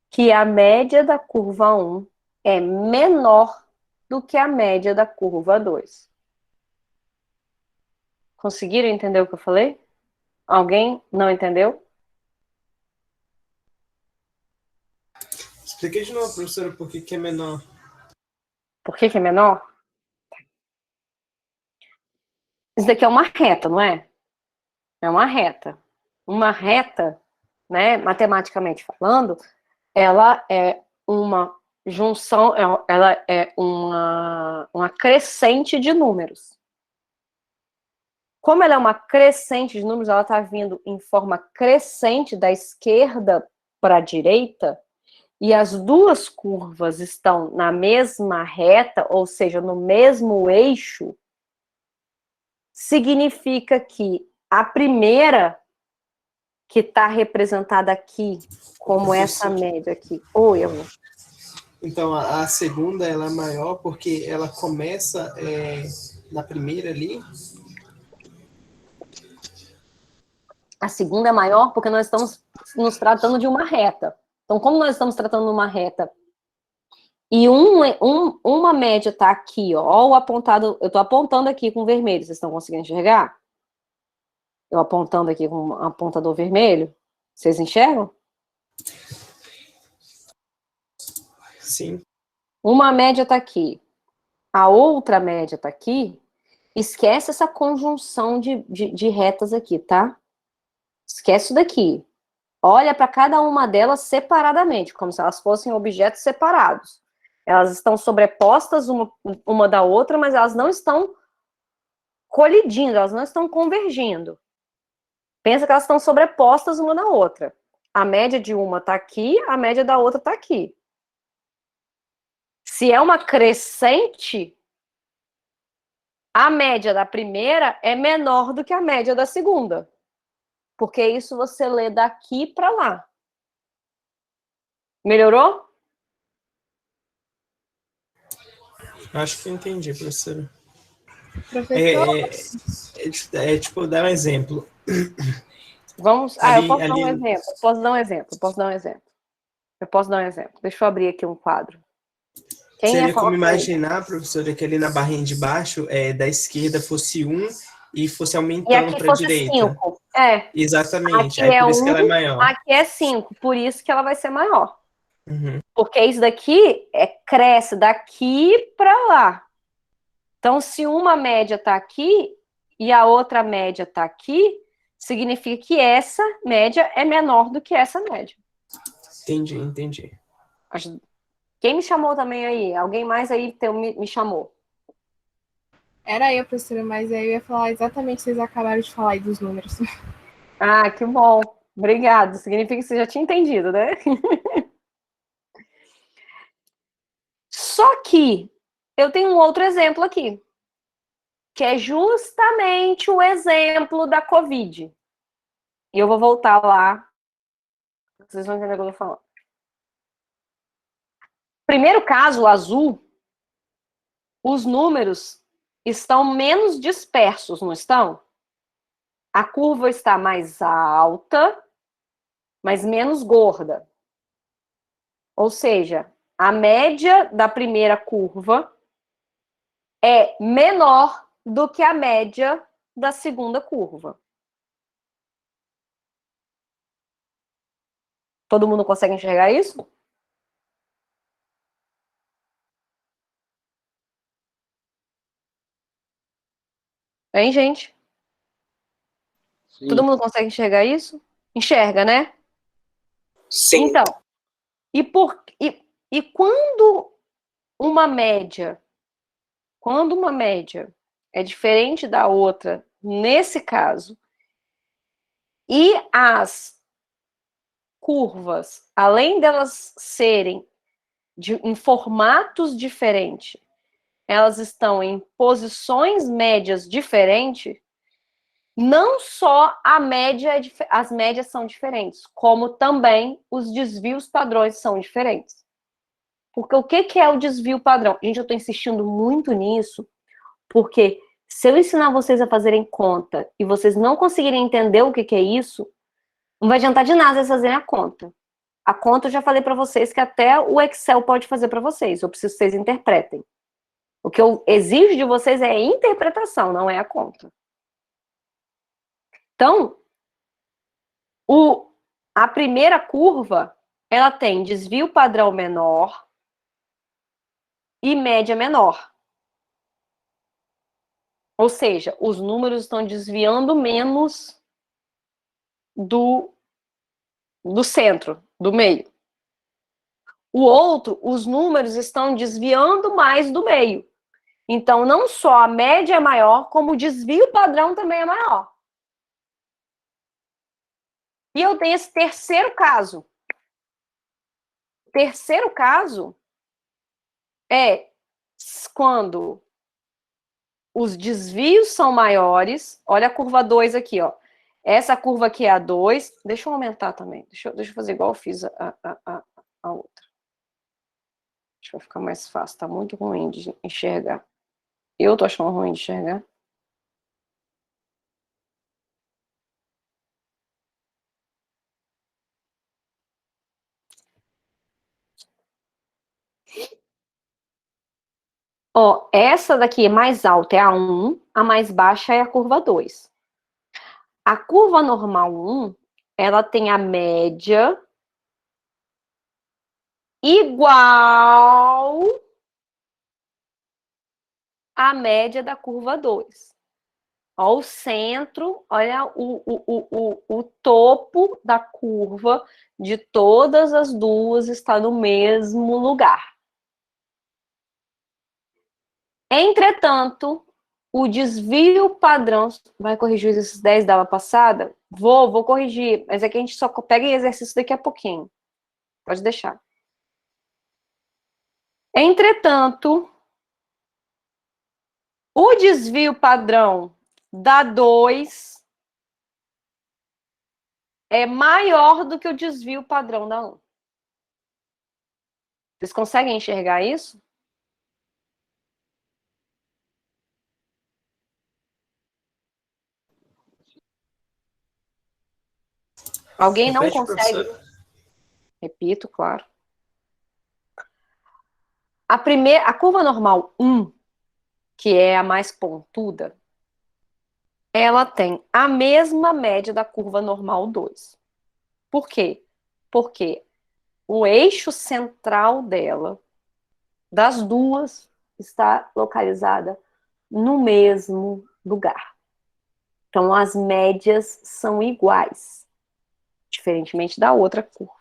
que a média da curva 1 é menor do que a média da curva 2. Conseguiram entender o que eu falei? Alguém não entendeu? Expliquei de novo, professora, por que é menor. Por que é menor? Isso daqui é uma reta, não é? É uma reta. Uma reta, né, matematicamente falando, ela é uma junção, ela é uma crescente de números. Como ela é uma crescente de números, ela está vindo em forma crescente da esquerda para a direita, e as duas curvas estão na mesma reta, ou seja, no mesmo eixo, significa que a primeira, que está representada aqui, como essa média aqui. Oi, amor. Então, a segunda ela é maior porque ela começa na primeira ali. A segunda é maior porque nós estamos nos tratando de uma reta. Então, como nós estamos tratando de uma reta e uma média está aqui, ó, o apontado, eu estou apontando aqui com vermelho, vocês estão conseguindo enxergar? Eu apontando aqui com um apontador vermelho, vocês enxergam? Sim. Uma média está aqui, a outra média está aqui. Esquece essa conjunção de retas aqui, tá? Esquece isso daqui. Olha para cada uma delas separadamente, como se elas fossem objetos separados. Elas estão sobrepostas uma da outra, mas elas não estão colidindo, elas não estão convergindo. Pensa que elas estão sobrepostas uma na outra. A média de uma está aqui, a média da outra está aqui. Se é uma crescente, a média da primeira é menor do que a média da segunda. Porque isso você lê daqui para lá. Melhorou? Acho que eu entendi, professora. Professor, Tipo, dar um exemplo. Vamos. Ali- eu posso dar ali- um exemplo. Eu posso dar um exemplo. Deixa eu abrir aqui um quadro. Quem Seria ia como falar comigo? imaginar, professora, que ali na barrinha de baixo, da esquerda fosse 1 e fosse E aumentando aqui para a fosse direita. 5. É. Exatamente. Aqui Aí é por isso que ela é 1, maior. aqui é 5. Por isso que ela vai ser maior. Uhum. Porque isso daqui cresce daqui para lá. Então, se uma média está aqui e a outra média está aqui, significa que essa média é menor do que essa média. Entendi. Quem me chamou também aí? Alguém mais aí me chamou? era eu, professora, mas aí eu ia falar exatamente o que vocês acabaram de falar aí dos números. Ah, que bom. Obrigado. Significa que você já tinha entendido, né? Só que eu tenho um outro exemplo aqui, que é justamente o exemplo da Covid. E eu vou voltar lá. Vocês vão entender o que eu tô falando. Primeiro caso, o azul, os números estão menos dispersos, não estão? A curva está mais alta, mas menos gorda. Ou seja, a média da primeira curva é menor do que a média da segunda curva. Todo mundo consegue enxergar isso? Hein, gente? Sim. Todo mundo consegue enxergar isso? Enxerga, né? Sim. Então, e quando uma média é diferente da outra, nesse caso, e as curvas, além delas serem em formatos diferentes, elas estão em posições médias diferentes, não só as médias são diferentes, como também os desvios padrões são diferentes. Porque o que é o desvio padrão? Gente, eu estou insistindo muito nisso, porque se eu ensinar vocês a fazerem conta e vocês não conseguirem entender o que é isso, não vai adiantar de nada vocês fazerem a conta. A conta eu já falei para vocês que até o Excel pode fazer para vocês. Eu preciso que vocês interpretem. O que eu exijo de vocês é a interpretação, não é a conta. Então, a primeira curva, ela tem desvio padrão menor e média menor. Ou seja, os números estão desviando menos do centro, do meio. O outro, os números estão desviando mais do meio. Então, não só a média é maior, como o desvio padrão também é maior. E eu tenho esse terceiro caso. O terceiro caso é quando os desvios são maiores. Olha a curva 2 aqui, ó. Essa curva aqui é a 2. Deixa eu aumentar também. Deixa eu fazer igual eu fiz a outra. Acho que vai ficar mais fácil. Tá muito ruim de enxergar. Eu tô achando ruim de enxergar. Ó, essa daqui é mais alta, é a 1, a mais baixa é a curva 2. A curva normal 1, ela tem a média igual à média da curva 2. Ó, o centro, olha o topo da curva de todas as duas está no mesmo lugar. Entretanto, o desvio padrão... Vai corrigir esses 10 da aula passada? Vou corrigir, mas é que a gente só pega em exercício daqui a pouquinho. Pode deixar. Entretanto, o desvio padrão da 2 é maior do que o desvio padrão da 1. Vocês conseguem enxergar isso? Alguém não Repete, consegue? professora. Repito, claro. A curva normal 1, que é a mais pontuda, ela tem a mesma média da curva normal 2. Por quê? Porque o eixo central dela, das duas, está localizada no mesmo lugar. Então, as médias são iguais, diferentemente da outra curva.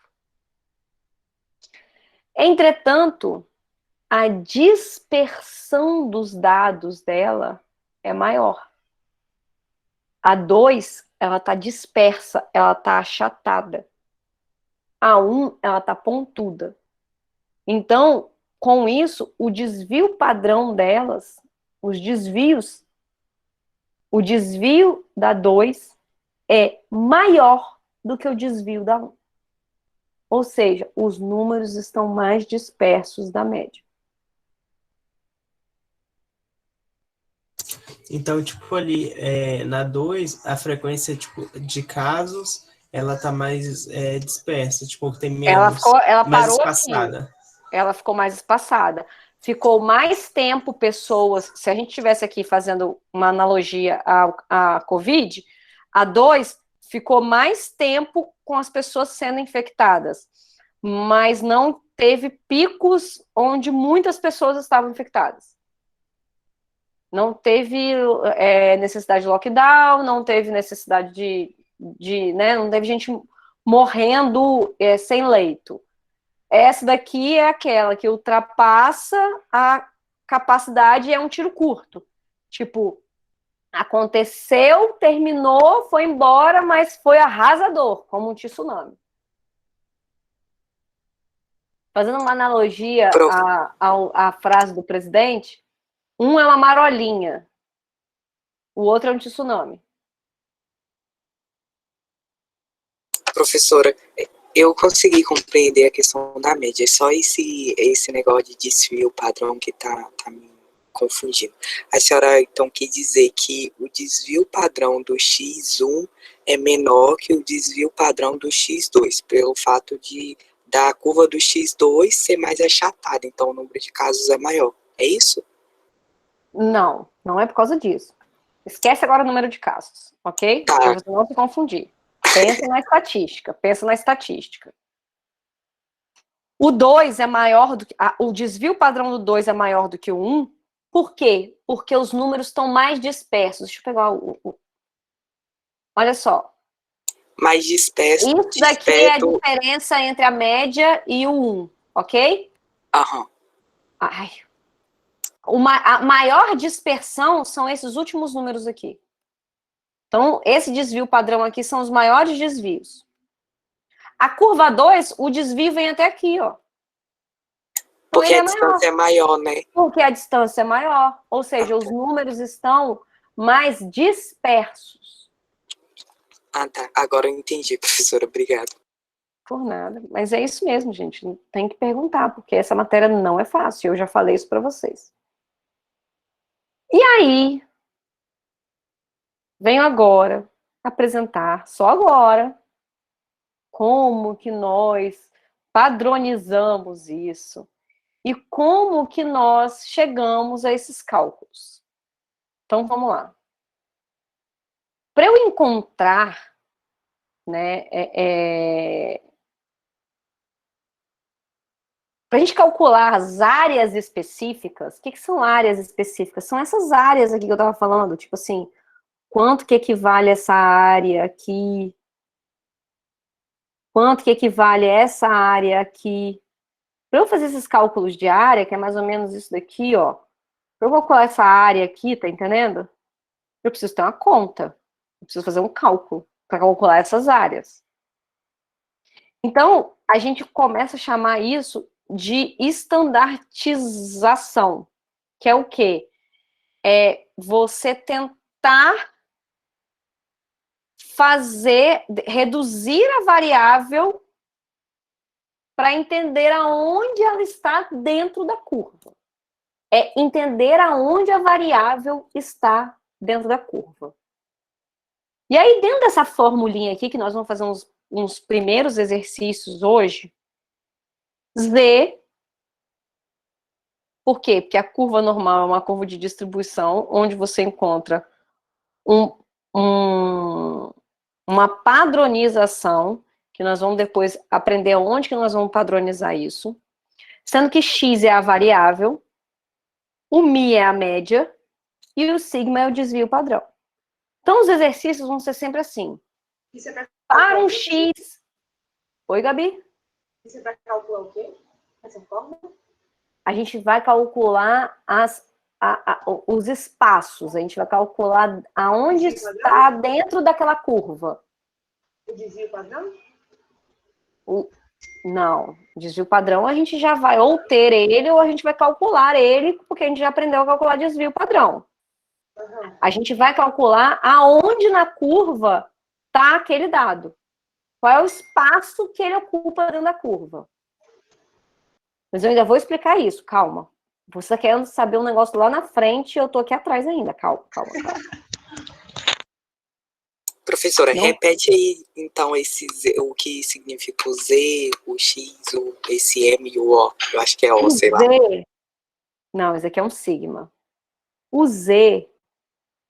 Entretanto, a dispersão dos dados dela é maior. A 2, ela está dispersa, ela está achatada. A 1, ela está pontuda. Então, com isso, o desvio padrão delas, o desvio da 2 é maior do que o desvio da 1. Ou seja, os números estão mais dispersos da média. Então, tipo, ali, na 2, a frequência, tipo, de casos, ela tá mais dispersa, tipo, tem menos, Ela mais parou aqui. espaçada. Ela ficou mais espaçada. Ficou mais tempo pessoas. Se a gente estivesse aqui fazendo uma analogia à Covid, a 2 ficou mais tempo com as pessoas sendo infectadas, mas não teve picos onde muitas pessoas estavam infectadas. Não teve necessidade de lockdown, não teve necessidade né, não teve gente morrendo sem leito. Essa daqui é aquela que ultrapassa a capacidade e é um tiro curto. Tipo, aconteceu, terminou, foi embora, mas foi arrasador, como um tsunami. Fazendo uma analogia à frase do presidente, um é uma marolinha, o outro é um tsunami. Professora, eu consegui compreender a questão da média, é só esse negócio de desvio padrão que tá me confundindo. A senhora, então, quer dizer que o desvio padrão do X1 é menor que o desvio padrão do X2, pelo fato da curva do X2 ser mais achatada, então o número de casos é maior. É isso? Não, não é por causa disso. Esquece agora o número de casos, ok? Tá. Para você não se confundir. Pensa na estatística. O 2 é maior do que... o desvio padrão do 2 é maior do que o 1. Por quê? Porque os números estão mais dispersos. Deixa eu pegar Olha só. Mais disperso. Isso daqui é a diferença entre a média e o 1, ok? Aham. Ai. A maior dispersão são esses últimos números aqui. Então, esse desvio padrão aqui são os maiores desvios. A curva 2, o desvio vem até aqui, ó. Então, porque a distância é maior, né? Porque a distância é maior. Ou seja, os números estão mais dispersos. Ah, tá. Agora eu entendi, professora. Obrigado. Por nada. Mas é isso mesmo, gente. Tem que perguntar, porque essa matéria não é fácil. Eu já falei isso para vocês. E aí, venho agora apresentar, só agora, como que nós padronizamos isso e como que nós chegamos a esses cálculos. Então, vamos lá. Para eu encontrar, né, para a gente calcular as áreas específicas, o que são áreas específicas? São essas áreas aqui que eu estava falando, tipo assim, quanto que equivale essa área aqui, quanto que equivale essa área aqui. Para eu fazer esses cálculos de área, que é mais ou menos isso daqui, ó, para eu calcular essa área aqui, tá entendendo? Eu preciso ter uma conta, eu preciso fazer um cálculo para calcular essas áreas. Então, a gente começa a chamar isso de estandartização, que é o quê? É você tentar reduzir a variável para entender aonde ela está dentro da curva. É entender aonde a variável está dentro da curva. E aí, dentro dessa formulinha aqui, que nós vamos fazer uns primeiros exercícios hoje, Z, por quê? Porque a curva normal é uma curva de distribuição, onde você encontra uma padronização, que nós vamos depois aprender onde que nós vamos padronizar isso, sendo que X é a variável, o Mi é a média, e o sigma é o desvio padrão. Então, os exercícios vão ser sempre assim. Para um X... Oi, Gabi? Você vai calcular o quê? Essa fórmula? A gente vai calcular os espaços, a gente vai calcular aonde está dentro daquela curva. O desvio padrão? Não, desvio padrão a gente já vai ou ter ele ou a gente vai calcular ele, porque a gente já aprendeu a calcular desvio padrão. Uhum. A gente vai calcular aonde na curva está aquele dado. Qual é o espaço que ele ocupa dentro da curva. Mas eu ainda vou explicar isso, calma. Você tá querendo saber um negócio lá na frente, eu tô aqui atrás ainda. Calma, calma, calma. Professora, Não. repete aí, então, o que significa o Z, o X, esse M e o O. Eu acho que é O, O sei lá. Z, não, esse aqui é um sigma. O Z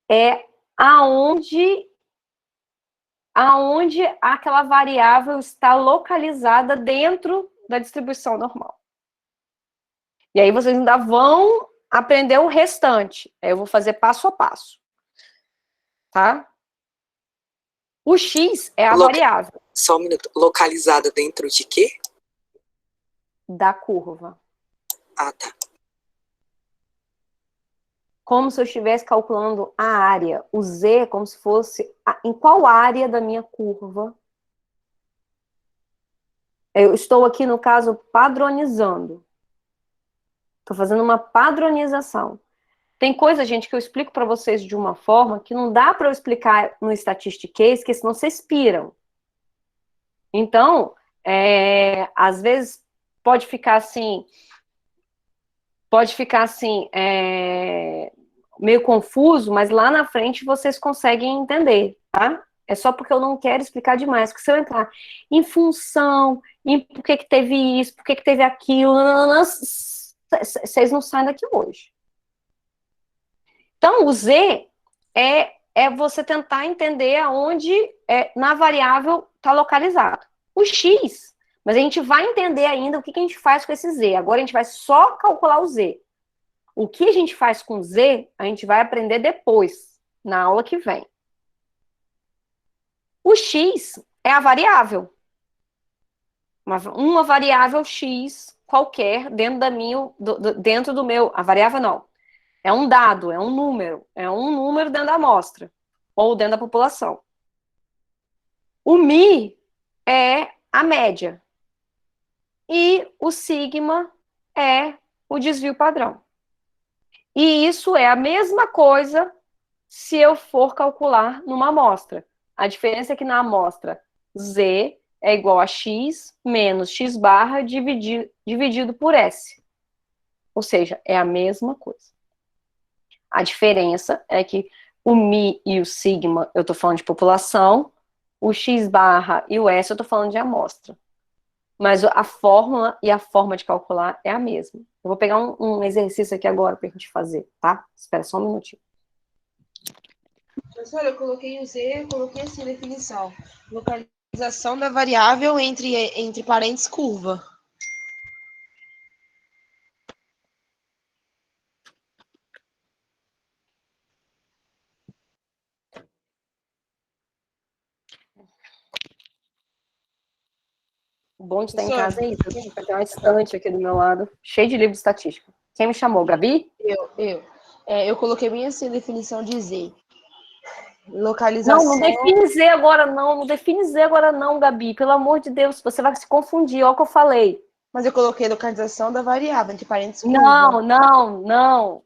é aonde aquela variável está localizada dentro da distribuição normal. E aí vocês ainda vão aprender o restante. Eu vou fazer passo a passo. Tá? O X é a variável Só um minuto. Localizada dentro de quê? da curva. Ah, tá. Como se eu estivesse calculando a área. O Z é como se fosse em qual área da minha curva. Eu estou aqui, no caso, padronizando. Estou fazendo uma padronização. Tem coisa, gente, que eu explico para vocês de uma forma que não dá para eu explicar no Statistic Case, que senão vocês piram. Então, às vezes pode ficar assim, meio confuso, mas lá na frente vocês conseguem entender, tá? É só porque eu não quero explicar demais, porque se eu entrar em função, em por que teve isso, por que teve aquilo, vocês não saem daqui hoje. Então, o Z é você tentar entender aonde na variável está localizado. O X, mas a gente vai entender ainda o que a gente faz com esse Z. Agora a gente vai só calcular o Z. O que a gente faz com Z, a gente vai aprender depois, na aula que vem. O X é a variável. Uma variável X qualquer dentro do meu... A variável não. É um dado, é um número dentro da amostra, ou dentro da população. O Mi é a média. E o sigma é o desvio padrão. E isso é a mesma coisa se eu for calcular numa amostra. A diferença é que na amostra Z é igual a X menos X barra dividido por S. Ou seja, é a mesma coisa. A diferença é que o Mi e o sigma eu estou falando de população, o X barra e o S eu estou falando de amostra. Mas a fórmula e a forma de calcular é a mesma. Eu vou pegar um exercício aqui agora para a gente fazer, tá? Espera só um minutinho. Professora, eu coloquei o Z, coloquei assim a definição. Localização da variável entre parênteses curva. O bom de estar em Professor, casa é isso, gente. Vai ter uma estante aqui do meu lado, cheio de livros de estatística. Quem me chamou? Gabi? eu coloquei bem assim a definição de Z. Não, Localização. não define Z agora não. Não define Z agora não, Gabi. Pelo amor de Deus, você vai se confundir. Olha o que eu falei. Mas eu coloquei localização da variável entre parênteses curva. Não.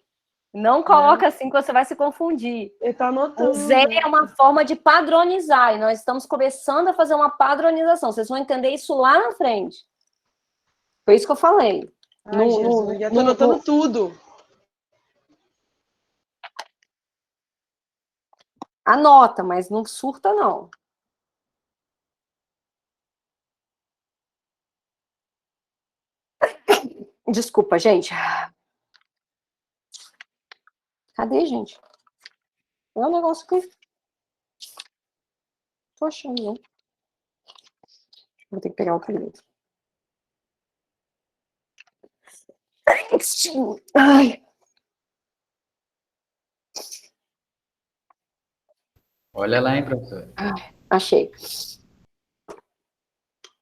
Não coloca assim que você vai se confundir. Eu tô anotando. O Z é uma forma de padronizar. E nós estamos começando a fazer uma padronização. Vocês vão entender isso lá na frente. Foi isso que eu falei. Ai, Jesus, já tô anotando tudo. Anota, mas não surta, não. Desculpa, gente. Cadê, gente? É um negócio que... Tô achando, não. Vou ter que pegar outro livro. Ai. Olha lá, hein, professor. Achei.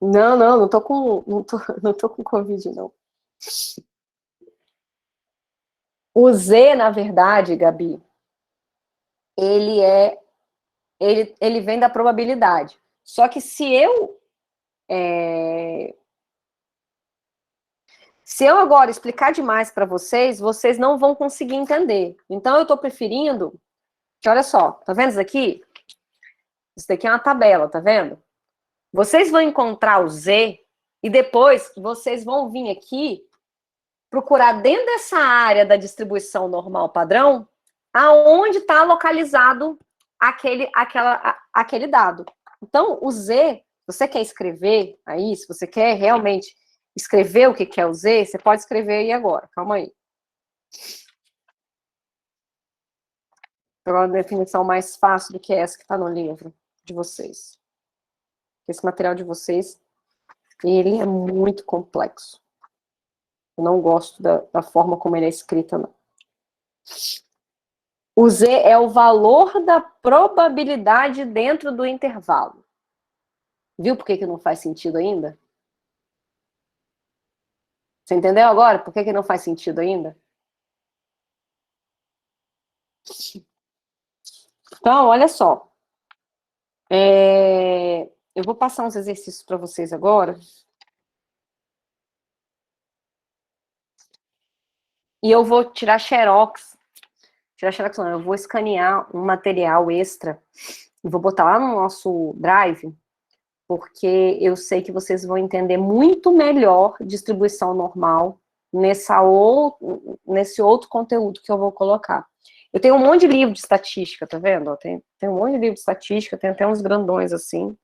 Não tô com Covid, não. O Z, na verdade, Gabi, ele vem da probabilidade. Só que se eu agora explicar demais para vocês, vocês não vão conseguir entender. Então, eu estou preferindo que, olha só, tá vendo isso aqui? Isso daqui é uma tabela, tá vendo? Vocês vão encontrar o Z e depois vocês vão vir aqui procurar dentro dessa área da distribuição normal padrão, aonde está localizado aquele dado. Então, o Z, se você quer escrever aí, se você quer realmente escrever o que é o Z, você pode escrever aí agora. Calma aí. Uma definição mais fácil do que essa que está no livro de vocês. Esse material de vocês, ele é muito complexo. Eu não gosto da forma como ele é escrito, não. O Z é o valor da probabilidade dentro do intervalo. Viu por que não faz sentido ainda? Você entendeu agora por que não faz sentido ainda? Então, olha só. Eu vou passar uns exercícios para vocês agora. E eu vou tirar xerox. Tirar xerox não, eu vou escanear um material extra e vou botar lá no nosso Drive, porque eu sei que vocês vão entender muito melhor distribuição normal nesse outro conteúdo que eu vou colocar. Eu tenho um monte de livro de estatística, tá vendo? Tem um monte de livro de estatística, tem até uns grandões assim.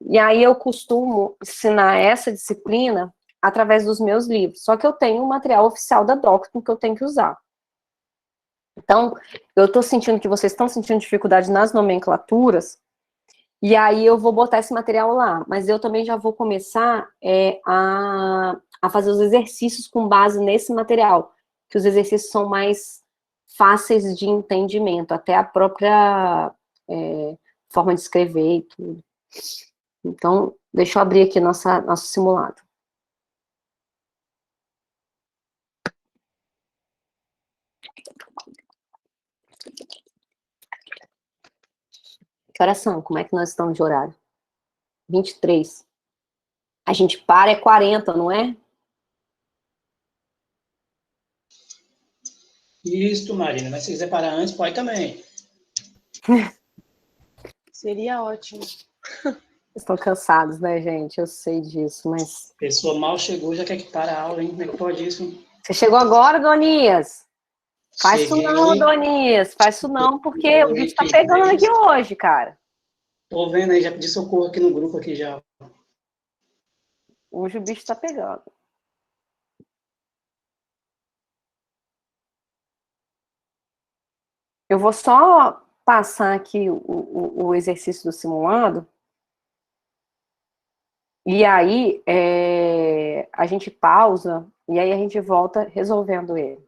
E aí eu costumo ensinar essa disciplina através dos meus livros. Só que eu tenho um material oficial da Docton que eu tenho que usar. Então, eu estou sentindo que vocês estão sentindo dificuldade nas nomenclaturas, e aí eu vou botar esse material lá. Mas eu também já vou começar a fazer os exercícios com base nesse material, que os exercícios são mais fáceis de entendimento, até a própria forma de escrever e tudo. Então, deixa eu abrir aqui nosso simulado. Que horas são? Como é que nós estamos de horário? 23. A gente para, é 40, não é? Isso, Marina. Mas se quiser parar antes, pode também. Seria ótimo. Estão cansados, né, gente? Eu sei disso, mas... A pessoa mal chegou, já quer que para a aula, hein? Como é que pode isso? Você chegou agora, Donias? Faz isso Cheguei. não, Donias. Faz isso não, porque o bicho tá pegando aqui hoje, cara. Tô vendo aí, já pedi socorro aqui no grupo aqui já. Hoje o bicho tá pegando. Eu vou só passar aqui o exercício do simulado. E aí, a gente pausa, e aí a gente volta resolvendo ele.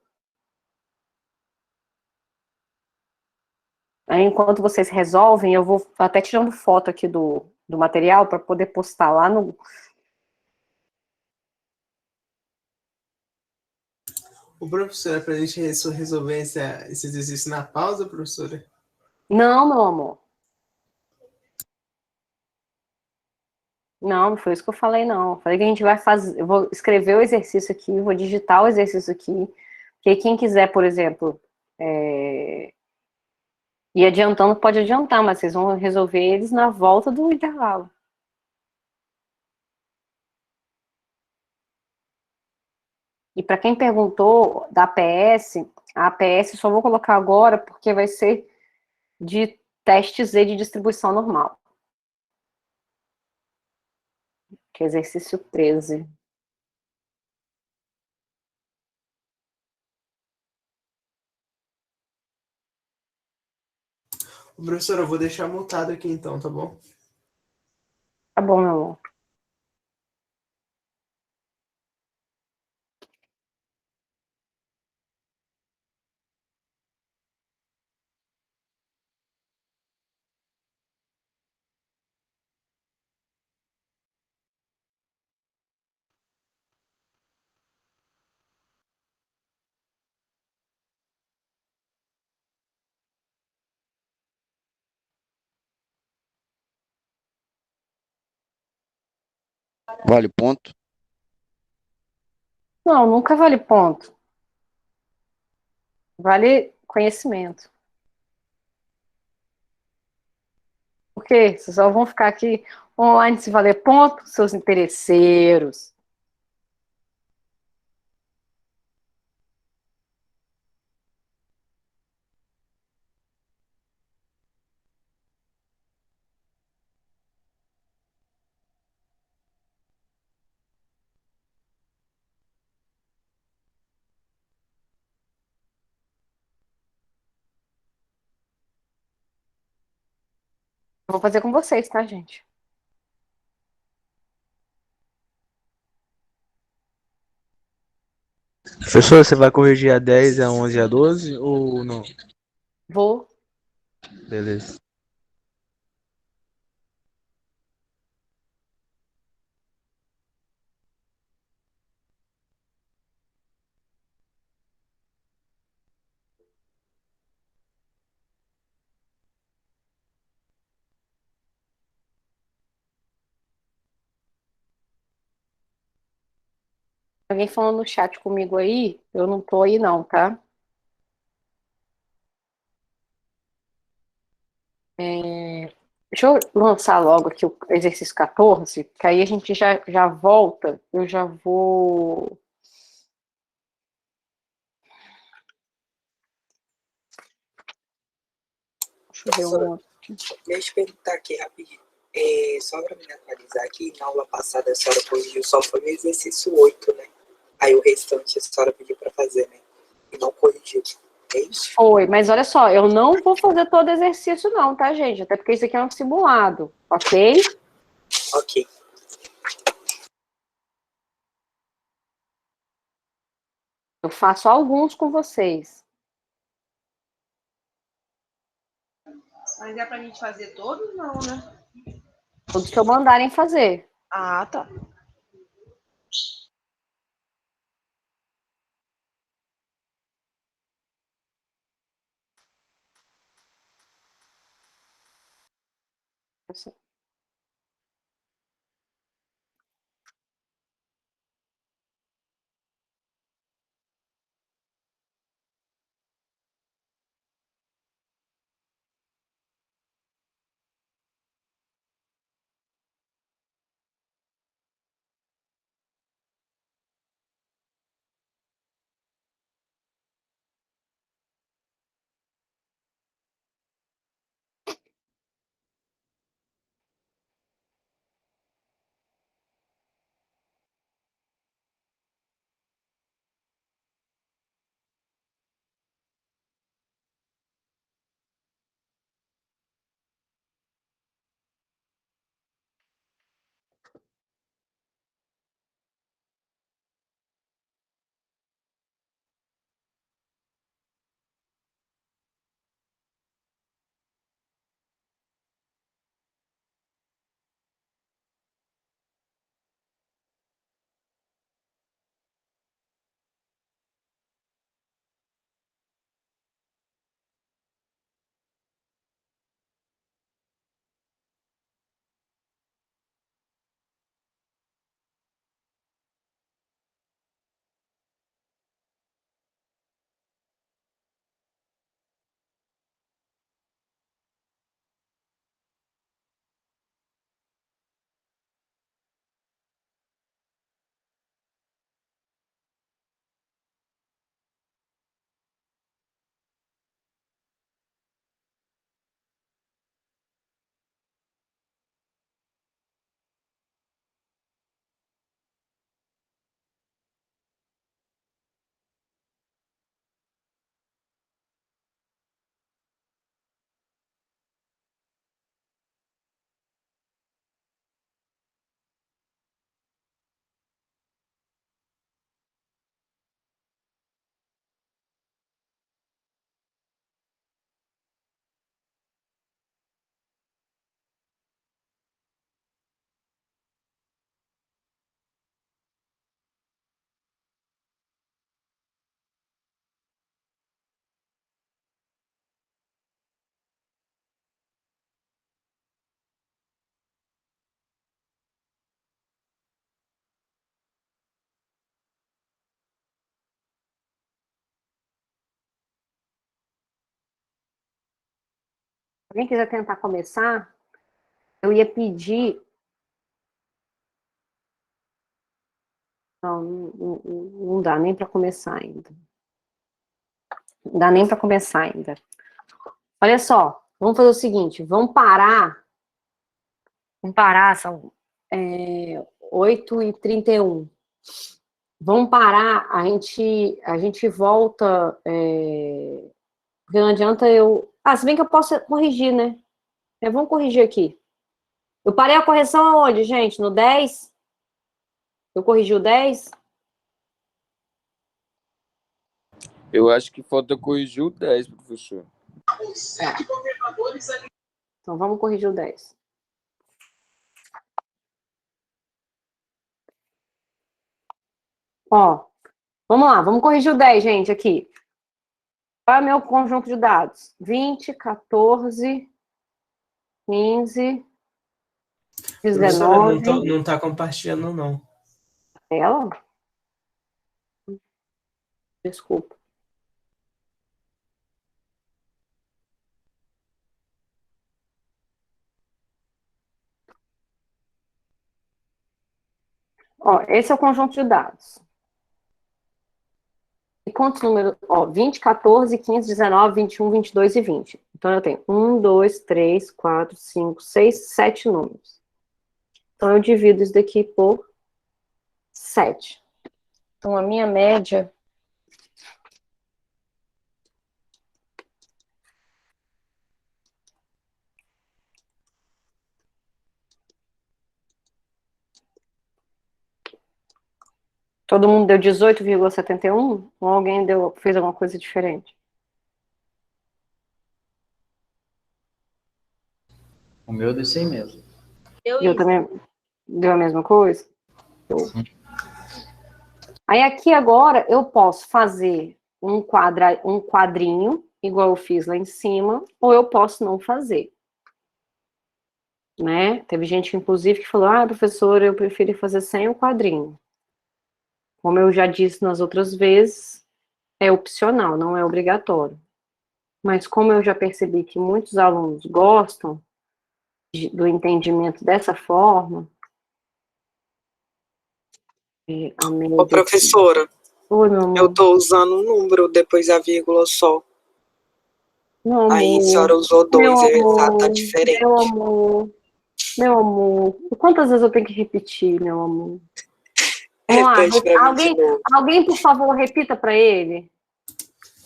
Aí, enquanto vocês resolvem, eu vou até tirando foto aqui do material para poder postar lá no... O professor, é pra gente resolver esse exercício na pausa, professora? Não, meu amor. Não, não foi isso que eu falei, não. Falei que a gente vai fazer... Eu vou escrever o exercício aqui, vou digitar o exercício aqui, porque quem quiser, por exemplo, ir adiantando, pode adiantar, mas vocês vão resolver eles na volta do intervalo. E para quem perguntou da APS, a APS só vou colocar agora porque vai ser de teste Z de distribuição normal. Que é exercício 13. Professora, eu vou deixar mutado aqui então, tá bom? Tá bom, meu amor. Vale ponto. Não, nunca vale ponto. Vale conhecimento. Por quê? Vocês só vão ficar aqui online se valer ponto, seus interesseiros. Eu vou fazer com vocês, tá, gente? Professor, você vai corrigir a 10, a 11 e a 12 ou não? Vou. Beleza. Alguém falando no chat comigo aí? Eu não tô aí não, tá? Deixa eu lançar logo aqui o exercício 14, que aí a gente já volta. Eu já vou. Deixa eu ver Professora, um outro. deixa eu perguntar aqui rapidinho. Só para me atualizar aqui, na aula passada a senhora corrigiu só foi o exercício 8, né? Aí o restante a senhora pediu para fazer, né? E não corrigiu. É isso? Foi, mas olha só, eu não vou fazer todo exercício, não, tá, gente? Até porque isso aqui é um simulado, ok? Ok. Eu faço alguns com vocês. Mas é pra gente fazer todos, não, né? Todos que eu mandarem fazer. Ah, tá. Alguém quiser tentar começar, eu ia pedir. Não, não dá nem para começar ainda. Não dá nem para começar ainda. Olha só, vamos fazer o seguinte, vamos parar, são 8h31. Vamos parar, a gente volta, porque não adianta eu... Ah, se bem que eu posso corrigir, né? Vamos corrigir aqui. Eu parei a correção aonde, gente? No 10? Eu corrigi o 10? Eu acho que falta corrigir o 10, professor. Então, vamos corrigir o 10. Ó, vamos lá, vamos corrigir o 10, gente, aqui. Qual é o meu conjunto de dados? 20, 14, 15, Professora, 19. não tá compartilhando, não. Ela? Desculpa. Ó, esse é o conjunto de dados. E quantos números? Ó, 20, 14, 15, 19, 21, 22 e 20. Então, eu tenho 1, 2, 3, 4, 5, 6, 7 números. Então, eu divido isso daqui por 7. Então, a minha média... Todo mundo deu 18,71? Ou alguém fez alguma coisa diferente? O meu deu 100 mesmo. Eu também deu a mesma coisa? Aí aqui agora eu posso fazer um quadrinho, igual eu fiz lá em cima, ou eu posso não fazer. Né? Teve gente, inclusive, que falou, professora, eu prefiro fazer sem o quadrinho. Como eu já disse nas outras vezes, é opcional, não é obrigatório. Mas como eu já percebi que muitos alunos gostam do entendimento dessa forma... Ô, professora, Oi, meu amor. eu tô usando um número depois da vírgula só. Meu amor. Aí a senhora usou dois, tá diferente. Meu amor. Quantas vezes eu tenho que repetir, meu amor? Vamos lá. Repete pra mim de novo. Alguém, por favor, repita para ele.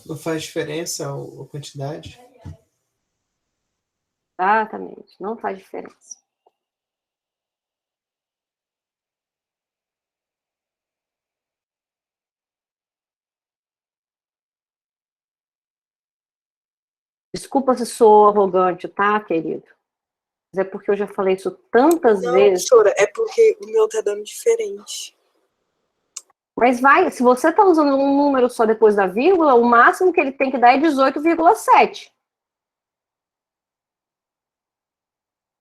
Não faz diferença a quantidade? Exatamente, não faz diferença. Desculpa se sou arrogante, tá, querido? Mas é porque eu já falei isso tantas vezes. Não, professora, é porque o meu tá dando diferente. Mas se você tá usando um número só depois da vírgula, o máximo que ele tem que dar é 18,7.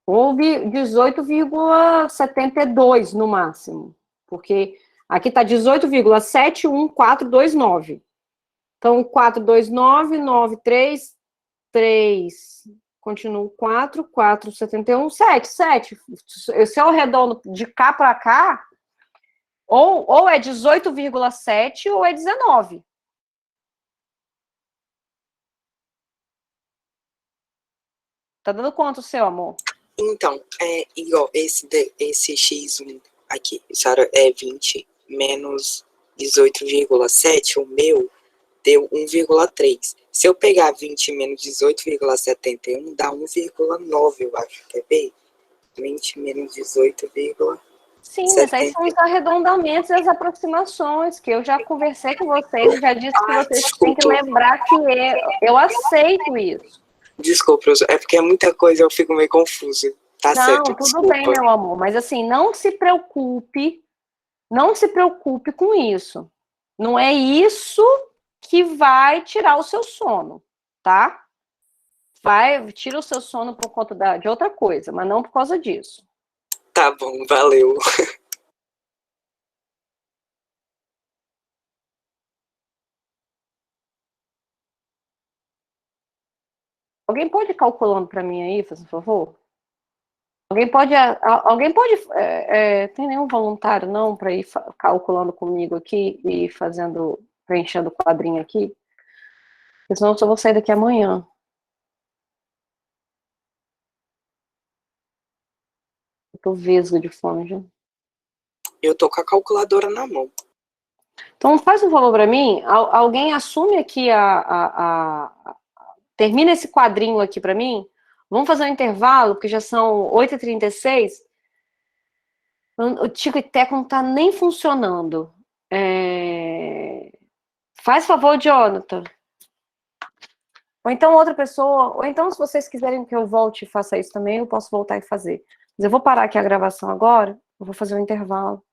Ou 18,72 no máximo. Porque aqui tá 18,71429. Então, 429, 93, 3, continuo 4, 4, 71, 7, 7. Se eu arredondo de cá para cá, ou é 18,7 ou é 19. Tá dando quanto o seu, amor? Então, é igual esse X1 aqui, senhora, é 20 menos 18,7, o meu deu 1,3. Se eu pegar 20 menos 18,71, dá 1,9, eu acho. Quer ver? 20 menos 18, Sim, mas aí são os arredondamentos e as aproximações, que eu já conversei com vocês e já disse que vocês têm que lembrar que eu aceito isso. Desculpa, professor, é porque é muita coisa, eu fico meio confusa. Tá certo, Não, tudo bem, meu amor, mas assim, não se preocupe com isso. Não é isso que vai tirar o seu sono, tá? Tira o seu sono por conta de outra coisa, mas não por causa disso. Tá bom, valeu. Alguém pode ir calculando para mim aí, por favor? Alguém pode tem nenhum voluntário não para ir calculando comigo aqui e preenchendo o quadrinho aqui? Porque senão eu só vou sair daqui amanhã. Eu tô vesga de fome já. Eu tô com a calculadora na mão. Então faz um favor para mim, alguém assume aqui termina esse quadrinho aqui para mim. Vamos fazer um intervalo, porque já são 8h36. O Tico e Teco não tá nem funcionando. Faz favor, Jonathan. Ou então outra pessoa, ou então se vocês quiserem que eu volte e faça isso também, eu posso voltar e fazer. Mas eu vou parar aqui a gravação agora, eu vou fazer um intervalo.